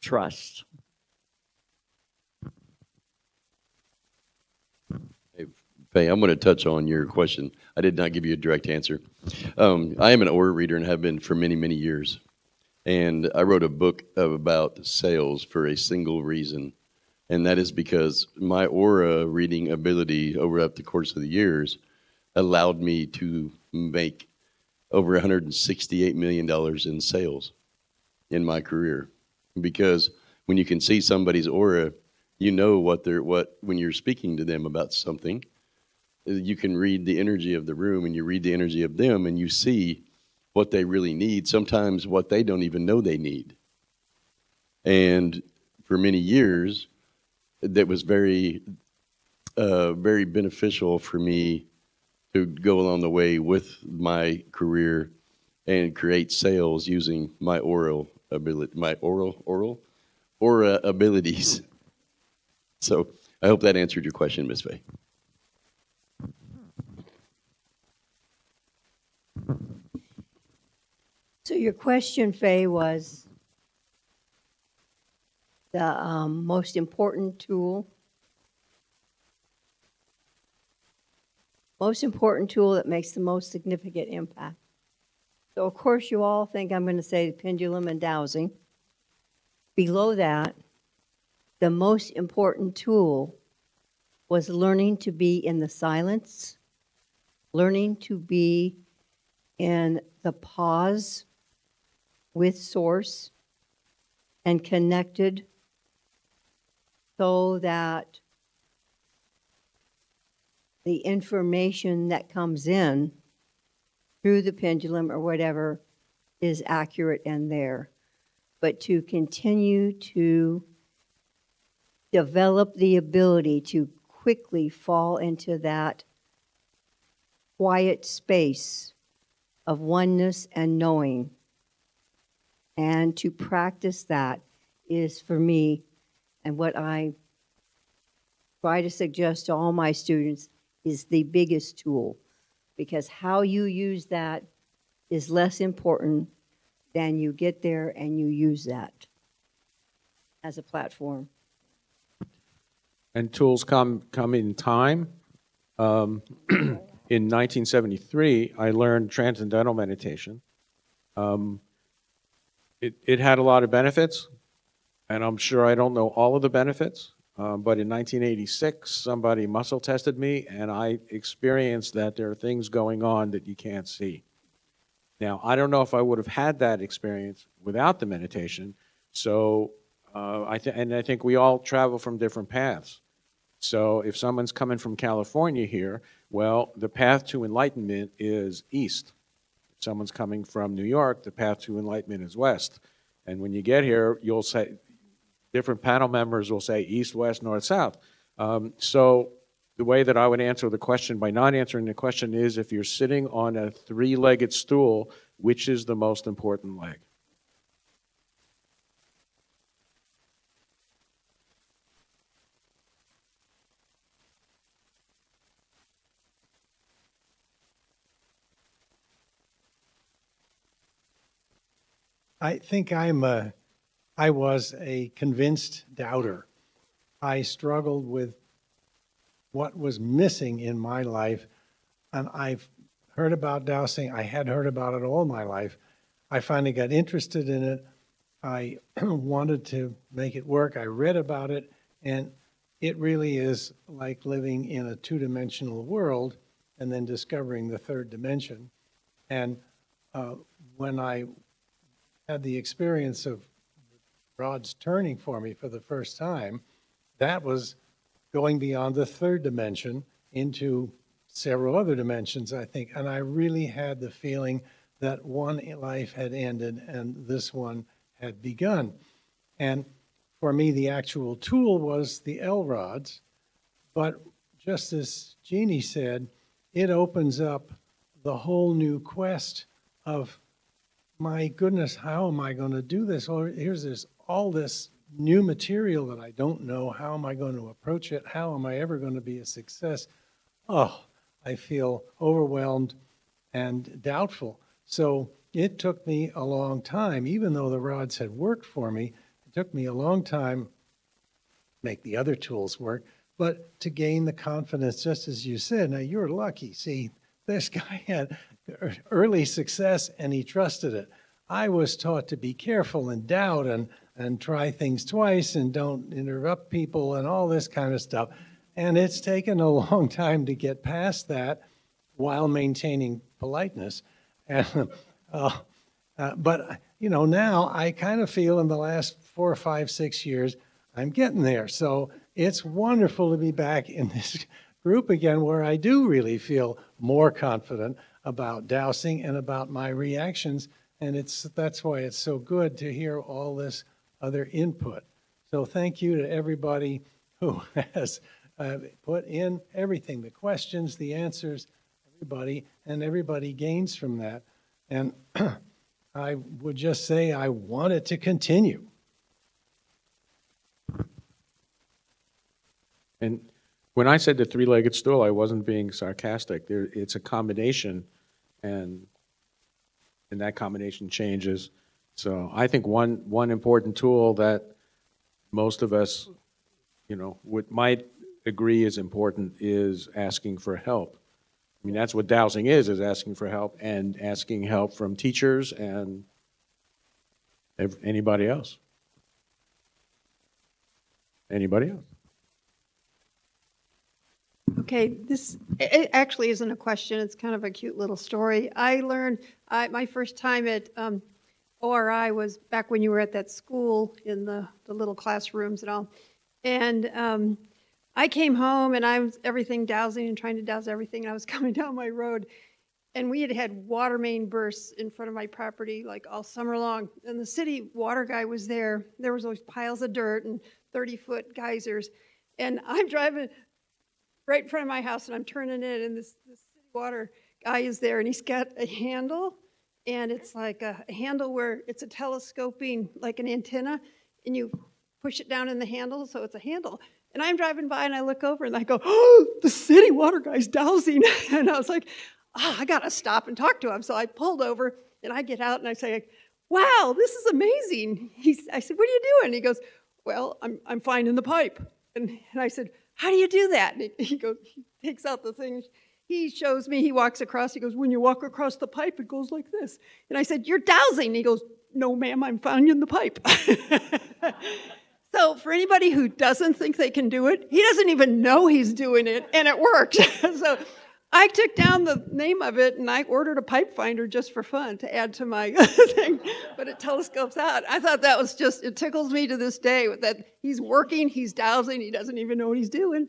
[SPEAKER 7] trust.
[SPEAKER 12] Faye, I'm going to touch on your question. I did not give you a direct answer. I am an O.R.I reader and have been for many, many years. And I wrote a book about sales for a single reason. And that is because my O.R.I reading ability over the course of the years allowed me to make over $168 million in sales in my career. Because when you can see somebody's aura, you know when you're speaking to them about something, you can read the energy of the room, and you read the energy of them, and you see what they really need, sometimes what they don't even know they need. And for many years, that was very, very beneficial for me to go along the way with my career and create sales using my aura abilities. So I hope that answered your question, Ms. Faye.
[SPEAKER 3] So your question, Faye, was the most important tool? Most important tool that makes the most significant impact. So of course you all think I'm going to say pendulum and dowsing. Below that, the most important tool was learning to be in the silence, learning to be in the pause with Source and connected so that the information that comes in through the pendulum or whatever is accurate and there. But to continue to develop the ability to quickly fall into that quiet space of oneness and knowing. And to practice that is for me, and what I try to suggest to all my students, is the biggest tool. Because how you use that is less important than you get there and you use that as a platform.
[SPEAKER 1] And tools come in time. In 1973, I learned transcendental meditation. It had a lot of benefits, and I'm sure I don't know all of the benefits, but in 1986, somebody muscle tested me, and I experienced that there are things going on that you can't see. Now, I don't know if I would have had that experience without the meditation, so I think we all travel from different paths. So if someone's coming from California here, well, the path to enlightenment is east. If someone's coming from New York, the path to enlightenment is west. And when you get here, you'll say, different panel members will say east, west, north, south. So the way that I would answer the question by not answering the question is, if you're sitting on a three-legged stool, which is the most important leg?
[SPEAKER 8] I think I was a convinced doubter. I struggled with what was missing in my life, and I've heard about dowsing. I had heard about it all my life. I finally got interested in it. I wanted to make it work. I read about it, and it really is like living in a two-dimensional world and then discovering the third dimension. And when I had the experience of rods turning for me for the first time, that was going beyond the third dimension into several other dimensions, I think. And I really had the feeling that one life had ended and this one had begun. And for me, the actual tool was the L-rods. But just as Jeannie said, it opens up the whole new quest of, my goodness, how am I going to do this? Or here's all this new material that I don't know. How am I going to approach it? How am I ever going to be a success? Oh, I feel overwhelmed and doubtful. So it took me a long time, even though the rods had worked for me, it took me a long time to make the other tools work, but to gain the confidence, just as you said. Now, you're lucky. See, this guy had early success and he trusted it. I was taught to be careful and doubt and try things twice and don't interrupt people and all this kind of stuff. And it's taken a long time to get past that while maintaining politeness. And, but, you know, now I kind of feel in the last 4 or 5, 6 years, I'm getting there. So it's wonderful to be back in this group again where I do really feel more confident about dowsing and about my reactions. And that's why it's so good to hear all this other input. So thank you to everybody who has put in everything, the questions, the answers, everybody gains from that. And I would just say I want it to continue.
[SPEAKER 1] And when I said the three-legged stool, I wasn't being sarcastic. It's a combination, and that combination changes. So I think one important tool that most of us, you know, might agree is important is asking for help. I mean, that's what dowsing is asking for help and asking help from teachers and anybody else. Anybody else?
[SPEAKER 14] Okay, it actually isn't a question. It's kind of a cute little story. I learned my first time at O.R.I. was back when you were at that school in the little classrooms and all. And I came home and I was dowsing and trying to douse everything. And I was coming down my road and we had water main bursts in front of my property like all summer long. And the city water guy was there. There was always piles of dirt and 30-foot geysers. And I'm driving right in front of my house, and I'm turning in, and this city water guy is there, and he's got a handle, and it's like a handle where it's a telescoping, like an antenna, and you push it down in the handle, so it's a handle. And I'm driving by, and I look over, and I go, oh, the city water guy's dowsing. And I was like, oh, I got to stop and talk to him. So I pulled over, and I get out, and I say, wow, this is amazing. I said, what are you doing? He goes, well, I'm finding the pipe. And I said, how do you do that? And he goes, he takes out the thing. He shows me, he walks across. He goes, when you walk across the pipe, it goes like this. And I said, you're dowsing. And he goes, no, ma'am, I'm finding the pipe. So for anybody who doesn't think they can do it, he doesn't even know he's doing it, and it worked. So I took down the name of it, and I ordered a pipe finder just for fun to add to my thing, but it telescopes out. I thought that was just, it tickles me to this day that he's working, he's dowsing, he doesn't even know what he's doing.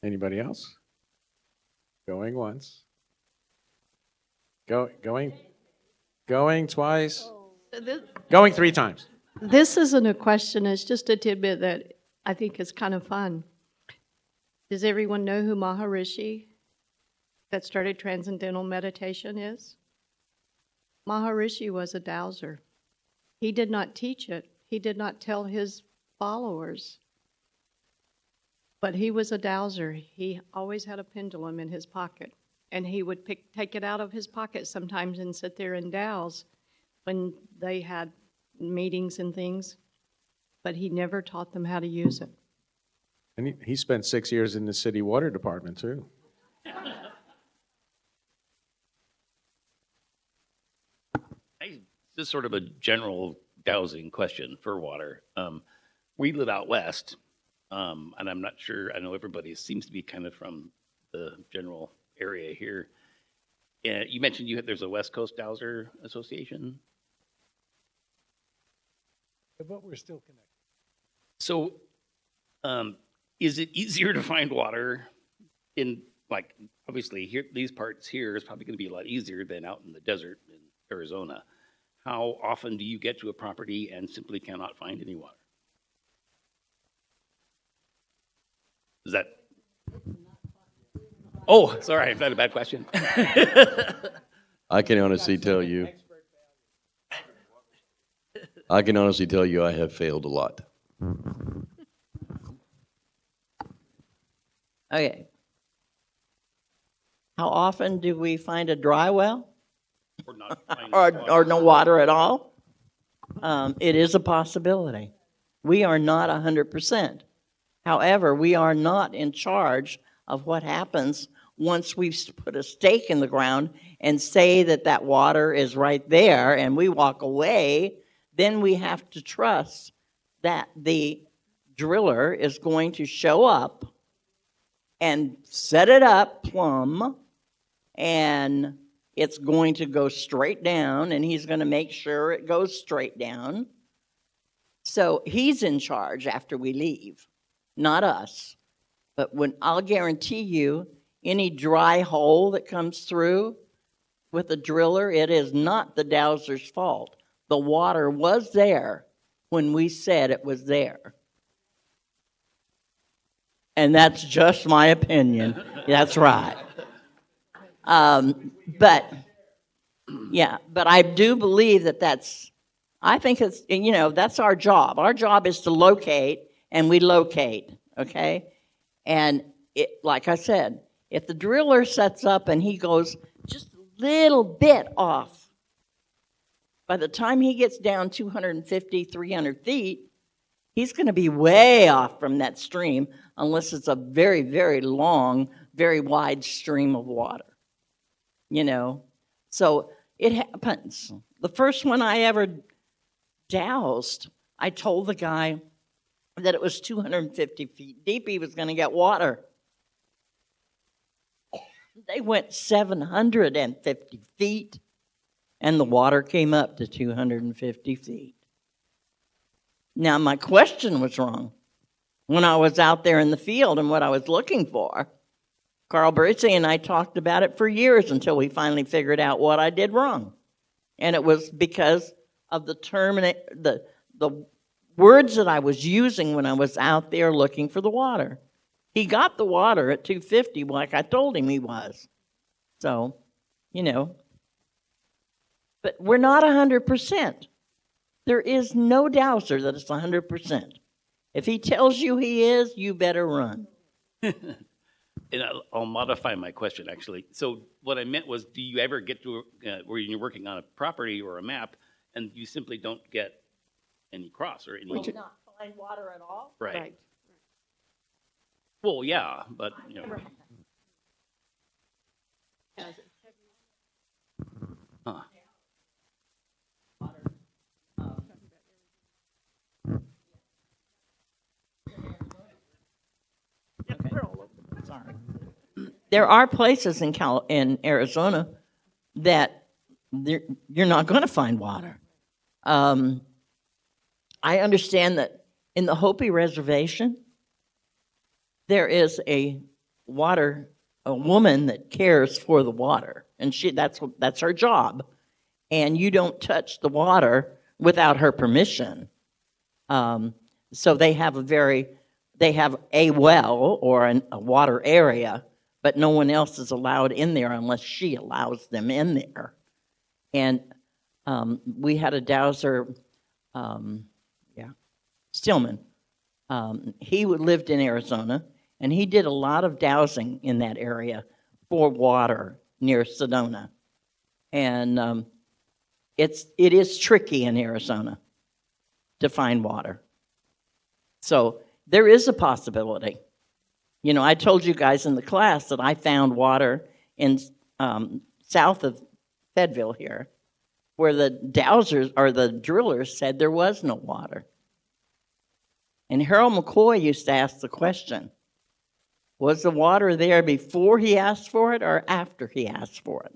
[SPEAKER 1] Anybody else? Going once. Going twice. Going 3 times.
[SPEAKER 13] This isn't a question, it's just a tidbit that I think is kind of fun. Does everyone know who Maharishi that started Transcendental Meditation is? Maharishi was a dowser. He did not teach it. He did not tell his followers. But he was a dowser. He always had a pendulum in his pocket. And he would take it out of his pocket sometimes and sit there and douse when they had meetings and things. But he never taught them how to use it.
[SPEAKER 1] And he spent 6 years in the city water department, too.
[SPEAKER 15] This is sort of a general dowsing question for water. We live out west. And I'm not sure, I know everybody seems to be kind of from the general area here. You mentioned there's a West Coast Dowser Association.
[SPEAKER 8] But we're still connected.
[SPEAKER 15] So is it easier to find water in, like, obviously here, these parts here is probably going to be a lot easier than out in the desert in Arizona. How often do you get to a property and simply cannot find any water? Is that? Oh, sorry, is that a bad question?
[SPEAKER 12] I can honestly tell you. I have failed a lot.
[SPEAKER 7] Okay. How often do we find a dry well?
[SPEAKER 15] Or not find
[SPEAKER 7] or no water at all? It is a possibility. We are not 100%. However, we are not in charge of what happens once we've put a stake in the ground and say that that water is right there and we walk away. Then we have to trust that the driller is going to show up and set it up plumb, and it's going to go straight down, and he's going to make sure it goes straight down. So he's in charge after we leave. Not us. But I'll guarantee you, any dry hole that comes through with a driller, it is not the dowser's fault. The water was there when we said it was there. And that's just my opinion. That's right. But I do believe I think it's, that's our job. Our job is to locate, and we locate, okay? And like I said, if the driller sets up and he goes just a little bit off, by the time he gets down 250, 300 feet, he's going to be way off from that stream unless it's a very, very long, very wide stream of water, So it happens. The first one I ever doused, I told the guy that it was 250 feet deep, he was going to get water. They went 750 feet, and the water came up to 250 feet. Now, my question was wrong. When I was out there in the field and what I was looking for, Carl Brizzi and I talked about it for years until we finally figured out what I did wrong. And it was because of the words that I was using when I was out there looking for the water. He got the water at 250 like I told him he was. So, you know, but we're not 100%. There is no dowser that is 100%. If he tells you he is, you better run.
[SPEAKER 15] And I'll modify my question, actually. So what I meant was, do you ever get to where you're working on a property or a map and you simply don't get any cross or any?
[SPEAKER 7] Not find water at all?
[SPEAKER 15] Right. Well, yeah, but, you know. Huh.
[SPEAKER 7] Sorry. There are places in Arizona that you're not going to find water. I understand that in the Hopi Reservation, there is a woman that cares for the water, and that's her job. And you don't touch the water without her permission. So they have a well or a water area, but no one else is allowed in there unless she allows them in there. And we had a dowser, Stillman. He lived in Arizona, and he did a lot of dowsing in that area for water near Sedona. And it is tricky in Arizona to find water. So there is a possibility. You know, I told you guys in the class that I found water in south of Fayetteville here, where the dowsers or the drillers said there was no water. And Harold McCoy used to ask the question, was the water there before he asked for it or after he asked for it?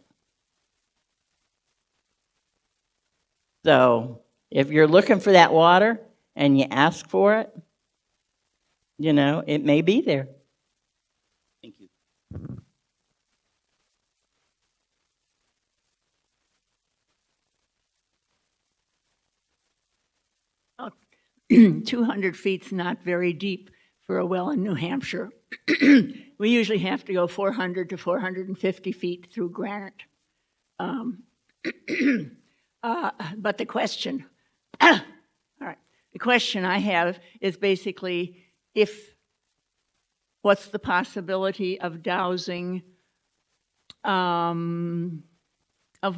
[SPEAKER 7] So if you're looking for that water and you ask for it, you know, it may be there.
[SPEAKER 15] Thank you.
[SPEAKER 16] Oh, 200 feet's not very deep for a well in New Hampshire. We usually have to go 400 to 450 feet through granite. But the question, all right, the question I have is basically what's the possibility of dowsing, of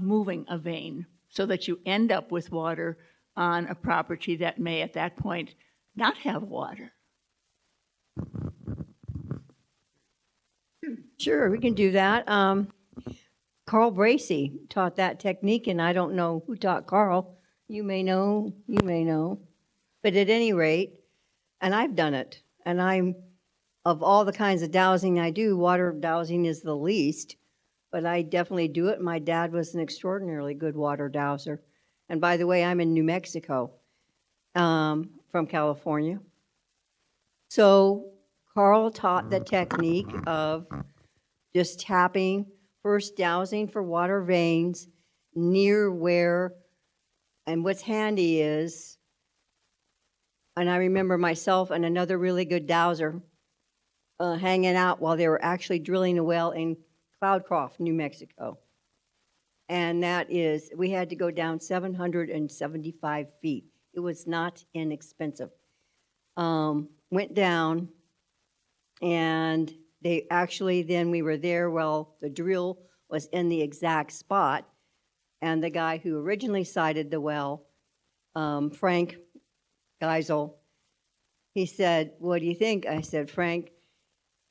[SPEAKER 16] moving a vein so that you end up with water on a property that may at that point not have water?
[SPEAKER 3] Sure, we can do that. Carl Bracey taught that technique, and I don't know who taught Carl. You may know. But at any rate, and I've done it, and of all the kinds of dowsing I do, water dowsing is the least, but I definitely do it. My dad was an extraordinarily good water dowser. And by the way, I'm in New Mexico, from California. So Carl taught the technique of just tapping, first dowsing for water veins near where, and what's handy is, and I remember myself and another really good dowser hanging out while they were actually drilling a well in Cloudcroft, New Mexico. And that is, we had to go down 775 feet. It was not inexpensive. Went down, and they actually, then we were there while the drill was in the exact spot. And the guy who originally sited the well, Frank Geisel, he said, "What do you think?" I said, "Frank,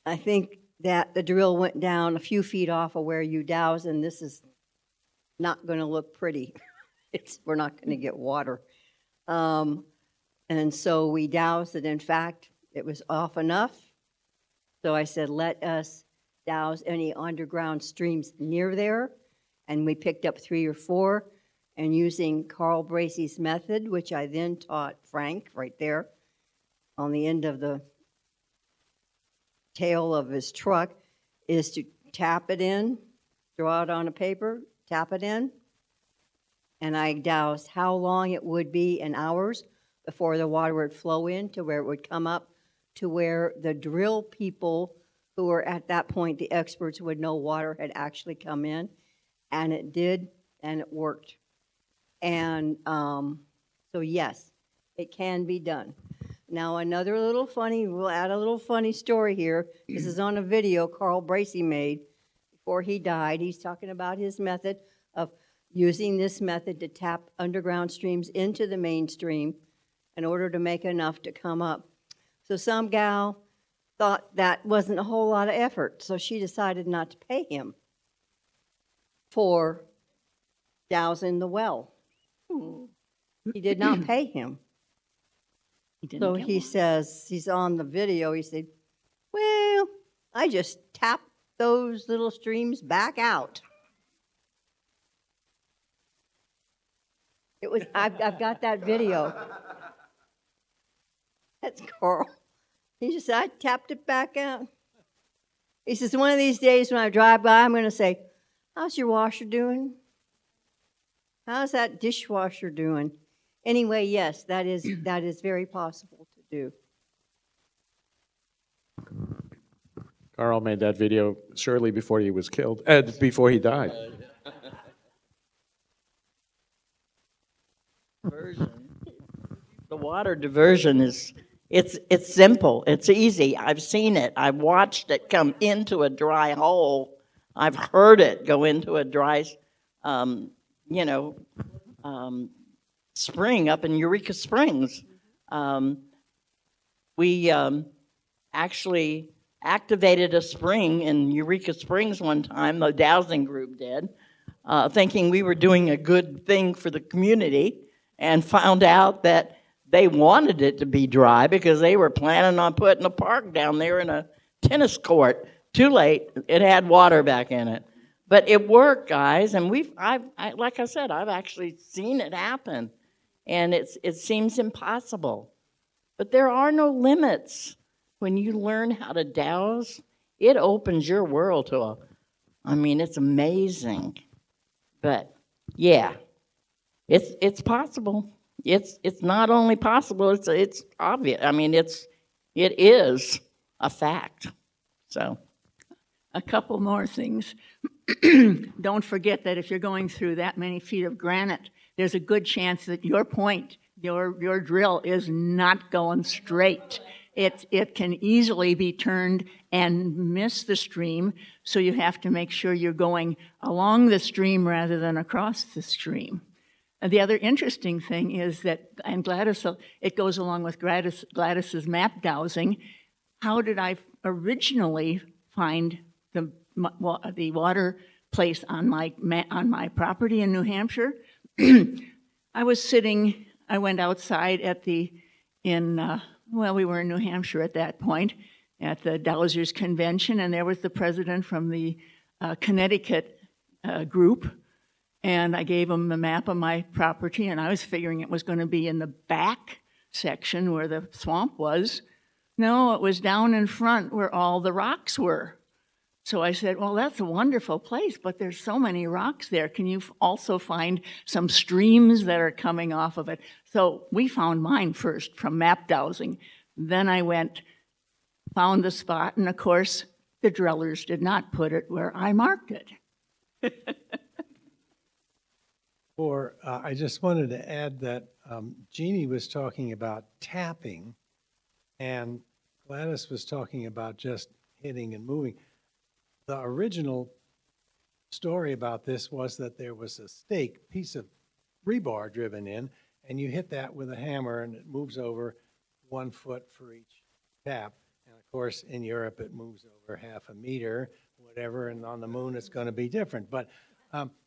[SPEAKER 3] I think that the drill went down a few feet off of where you douse, and this is not going to look pretty. We're not going to get water." And so we dowsed it. In fact, it was off enough. So I said, let us douse any underground streams near there. And we picked up 3 or 4. And using Carl Bracey's method, which I then taught Frank right there on the end of the tail of his truck, is to tap it in, draw it on a paper, tap it in, and I doused how long it would be in hours before the water would flow in to where it would come up to where the drill people who were at that point, the experts, would know water had actually come in. And it did, and it worked. And so yes, it can be done. Now another little funny, we'll add a little funny story here. This is on a video Carl Bracey made before he died. He's talking about his method of using this method to tap underground streams into the mainstream in order to make enough to come up. So some gal thought that wasn't a whole lot of effort, so she decided not to pay him for dousing the well. He did not pay him. So he says, he's on the video, he said, well, I just tapped those little streams back out. It was, I've got that video. That's Carl. He said, I tapped it back out. He says, one of these days when I drive by, I'm going to say, how's your washer doing? How's that dishwasher doing? Anyway, yes, that is very possible to do.
[SPEAKER 1] Carl made that video shortly before he was killed, before he died.
[SPEAKER 7] The water diversion is, it's simple, it's easy. I've seen it. I've watched it come into a dry hole. I've heard it go into a dry, spring up in Eureka Springs. We actually activated a spring in Eureka Springs one time, the dowsing group did, thinking we were doing a good thing for the community, and found out that they wanted it to be dry because they were planning on putting a park down there in a tennis court. Too late, it had water back in it. But it worked, guys, and like I said, I've actually seen it happen, and it seems impossible. But there are no limits. When you learn how to douse, it opens your world to it's amazing. But yeah, it's possible. It's not only possible, it's obvious. It is a fact. So.
[SPEAKER 16] A couple more things. Don't forget that if you're going through that many feet of granite, there's a good chance that your point, your drill is not going straight. It can easily be turned and miss the stream, so you have to make sure you're going along the stream rather than across the stream. And the other interesting thing is that, and Gladys, it goes along with Gladys's map dowsing. How did I originally find the water place on my property in New Hampshire? I went outside we were in New Hampshire at that point, at the Dowsers Convention, and there was the president from the Connecticut group, and I gave him the map of my property, and I was figuring it was going to be in the back section where the swamp was. No, it was down in front where all the rocks were. So I said, well, that's a wonderful place, but there's so many rocks there. Can you also find some streams that are coming off of it? So we found mine first from map dowsing. Then I found the spot, and of course, the drillers did not put it where I marked it.
[SPEAKER 8] I just wanted to add that Jeannie was talking about tapping, and Gladys was talking about just hitting and moving. The original story about this was that there was a stake, piece of rebar driven in, and you hit that with a hammer and it moves over 1 foot for each tap. And of course, in Europe, it moves over half a meter, whatever, and on the moon, it's going to be different. But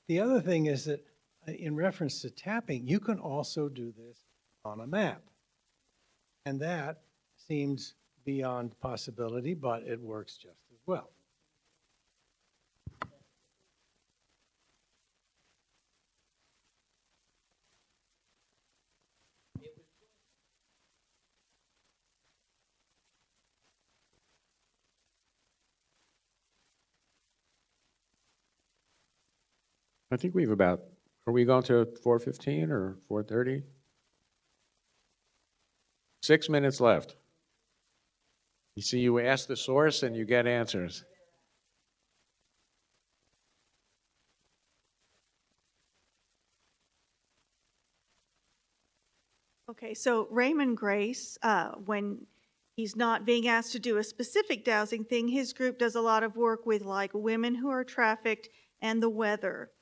[SPEAKER 8] the other thing is that in reference to tapping, you can also do this on a map. And that seems beyond possibility, but it works just as well.
[SPEAKER 1] I think we have about Are we going to 4:15 or 4:30? 6 minutes left. You see, you ask the source and you get answers.
[SPEAKER 17] Okay, so Raymond Grace, when he's not being asked to do a specific dowsing thing, his group does a lot of work with like women who are trafficked and the weather.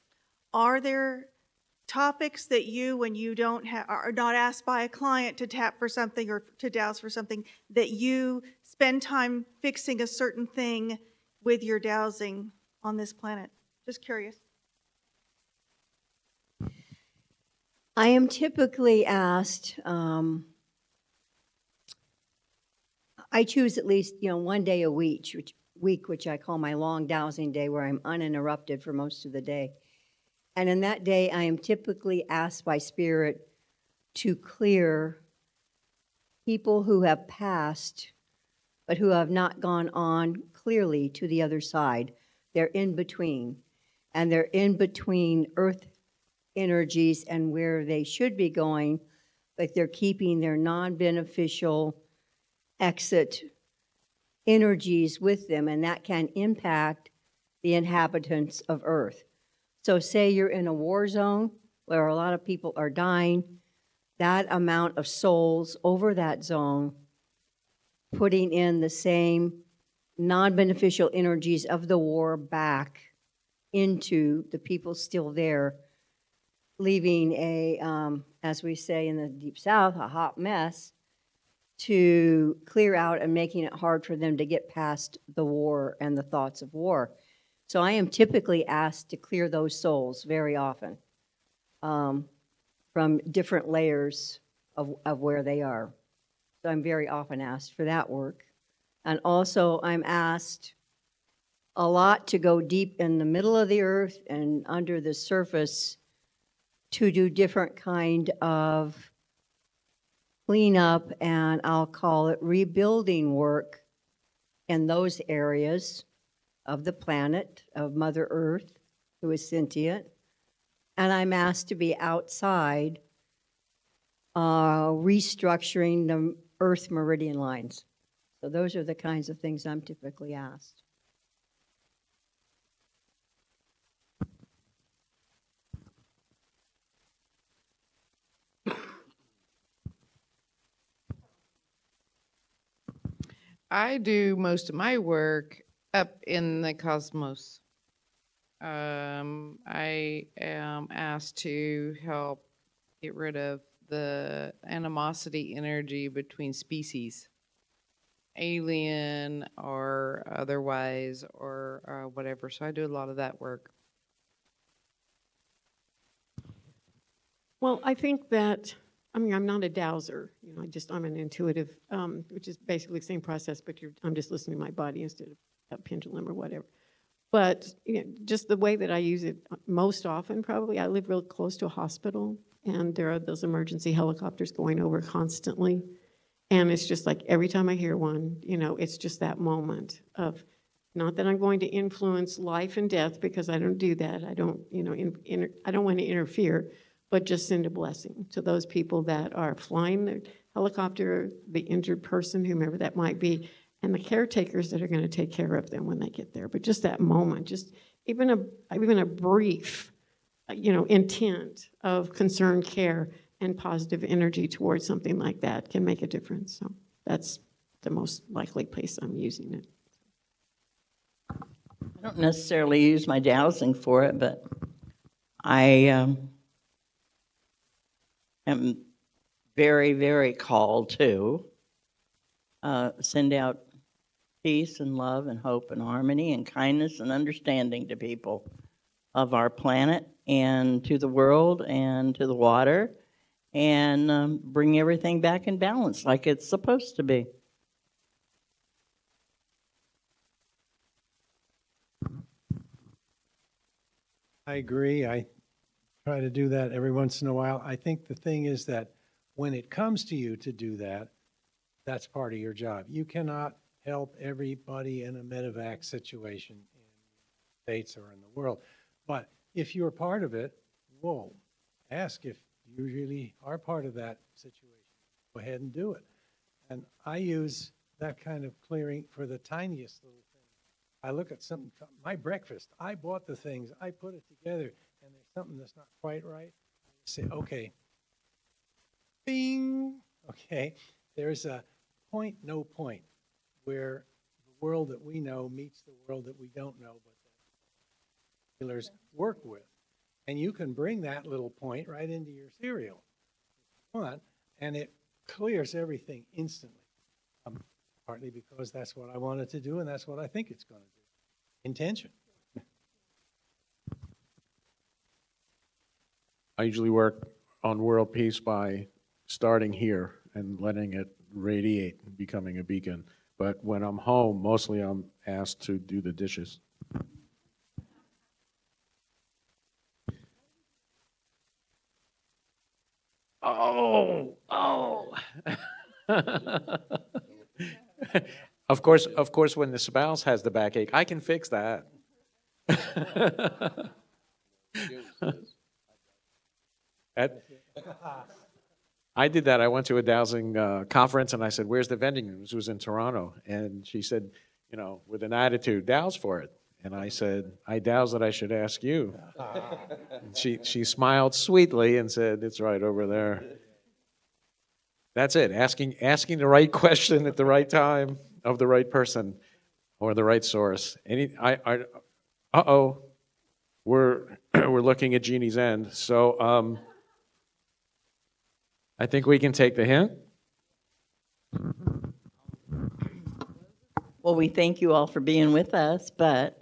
[SPEAKER 17] Are there topics that you, when you don't are not asked by a client to tap for something or to douse for something, that you spend time fixing a certain thing with your dowsing on this planet? Just curious.
[SPEAKER 3] I am typically asked, I choose at least, 1 day a week, which I call my long dowsing day, where I'm uninterrupted for most of the day. And in that day, I am typically asked by Spirit to clear people who have passed, but who have not gone on clearly to the other side. They're in between. And they're in between earth energies and where they should be going, but they're keeping their non-beneficial exit energies with them, and that can impact the inhabitants of Earth. So say you're in a war zone where a lot of people are dying, that amount of souls over that zone, putting in the same non-beneficial energies of the war back into the people still there, leaving a, as we say in the Deep South, a hot mess to clear out and making it hard for them to get past the war and the thoughts of war. So I am typically asked to clear those souls very often from different layers of where they are. So I'm very often asked for that work. And also I'm asked a lot to go deep in the middle of the earth and under the surface to do different kind of cleanup, and I'll call it rebuilding work in those areas of the planet, of Mother Earth, who is sentient. And I'm asked to be outside restructuring the Earth meridian lines. So those are the kinds of things I'm typically asked.
[SPEAKER 5] I do most of my work up in the cosmos. I am asked to help get rid of the animosity energy between species, alien or otherwise, or whatever. So I do a lot of that work.
[SPEAKER 9] Well, I think that, I'm not a dowser, I'm an intuitive, which is basically the same process, but I'm just listening to my body instead of a pendulum or whatever. But just the way that I use it most often, probably, I live real close to a hospital, and there are those emergency helicopters going over constantly. And it's just like every time I hear one, it's just that moment of, not that I'm going to influence life and death, because I don't do that. I don't, I don't want to interfere, but just send a blessing to those people that are flying the helicopter, the injured person, whomever that might be, and the caretakers that are going to take care of them when they get there. But just that moment, just even a brief, intent of concerned care and positive energy towards something like that can make a difference. So that's the most likely place I'm using it.
[SPEAKER 7] I don't necessarily use my dowsing for it, but I am very, very called to send out peace and love and hope and harmony and kindness and understanding to people of our planet and to the world and to the water, and bring everything back in balance like it's supposed to be.
[SPEAKER 8] I agree. I try to do that every once in a while. I think the thing is that when it comes to you to do that, that's part of your job. You cannot help everybody in a medevac situation in the States or in the world. But if you're part of it, whoa, ask if you really are part of that situation. Go ahead and do it. And I use that kind of clearing for the tiniest little thing. I look at something, my breakfast, I bought the things, I put it together, and there's something that's not quite right. I say, okay, bing, okay, there's a point, no point, where the world that we know meets the world that we don't know, but that healers work with. And you can bring that little point right into your cereal if you want, and it clears everything instantly. Partly because that's what I wanted to do, and that's what I think it's going to do. Intention.
[SPEAKER 1] I usually work on world peace by starting here and letting it radiate and becoming a beacon. But when I'm home, mostly I'm asked to do the dishes. Oh. Of course, when the spouse has the backache, I can fix that. I did that. I went to a dowsing conference, and I said, "Where's the vending room?" This was in Toronto, and she said, you know, with an attitude, "Douse for it." And I said, "I douse that I should ask you." And she smiled sweetly and said, "It's right over there." That's it. Asking the right question at the right time of the right person or the right source. We're looking at Jeannie's end. So I think we can take the hint.
[SPEAKER 7] Well, we thank you all for being with us, but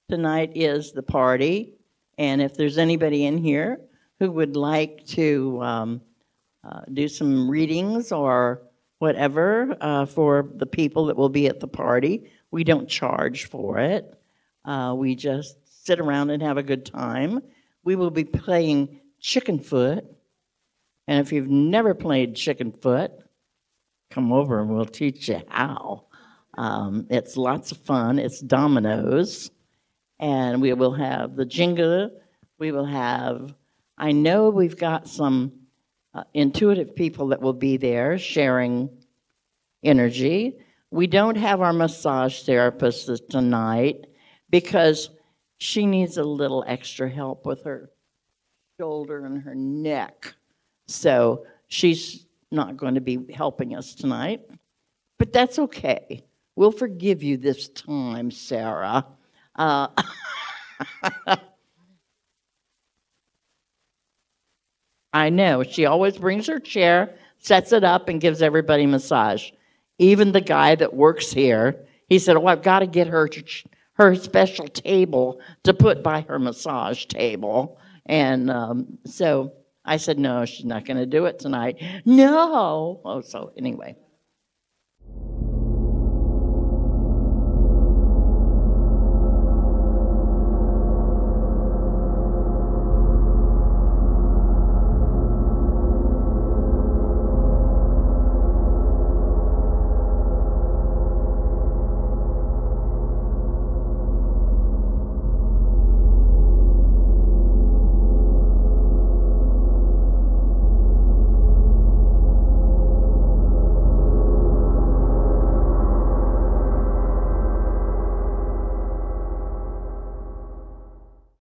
[SPEAKER 7] tonight is the party, and if there's anybody in here who would like to do some readings or whatever for the people that will be at the party, we don't charge for it. We just sit around and have a good time. We will be playing Chicken Foot, and if you've never played Chicken Foot, come over and we'll teach you how. It's lots of fun. It's dominoes. And we will have the Jenga. We will have, I know we've got some intuitive people that will be there sharing energy. We don't have our massage therapist tonight because she needs a little extra help with her shoulder and her neck. So she's not going to be helping us tonight. But that's okay. We'll forgive you this time, Sarah. I know. She always brings her chair, sets it up, and gives everybody a massage. Even the guy that works here, he said, "Oh, I've got to get her her special table to put by her massage table." And so I said, "No, she's not going to do it tonight." No. Oh, so anyway.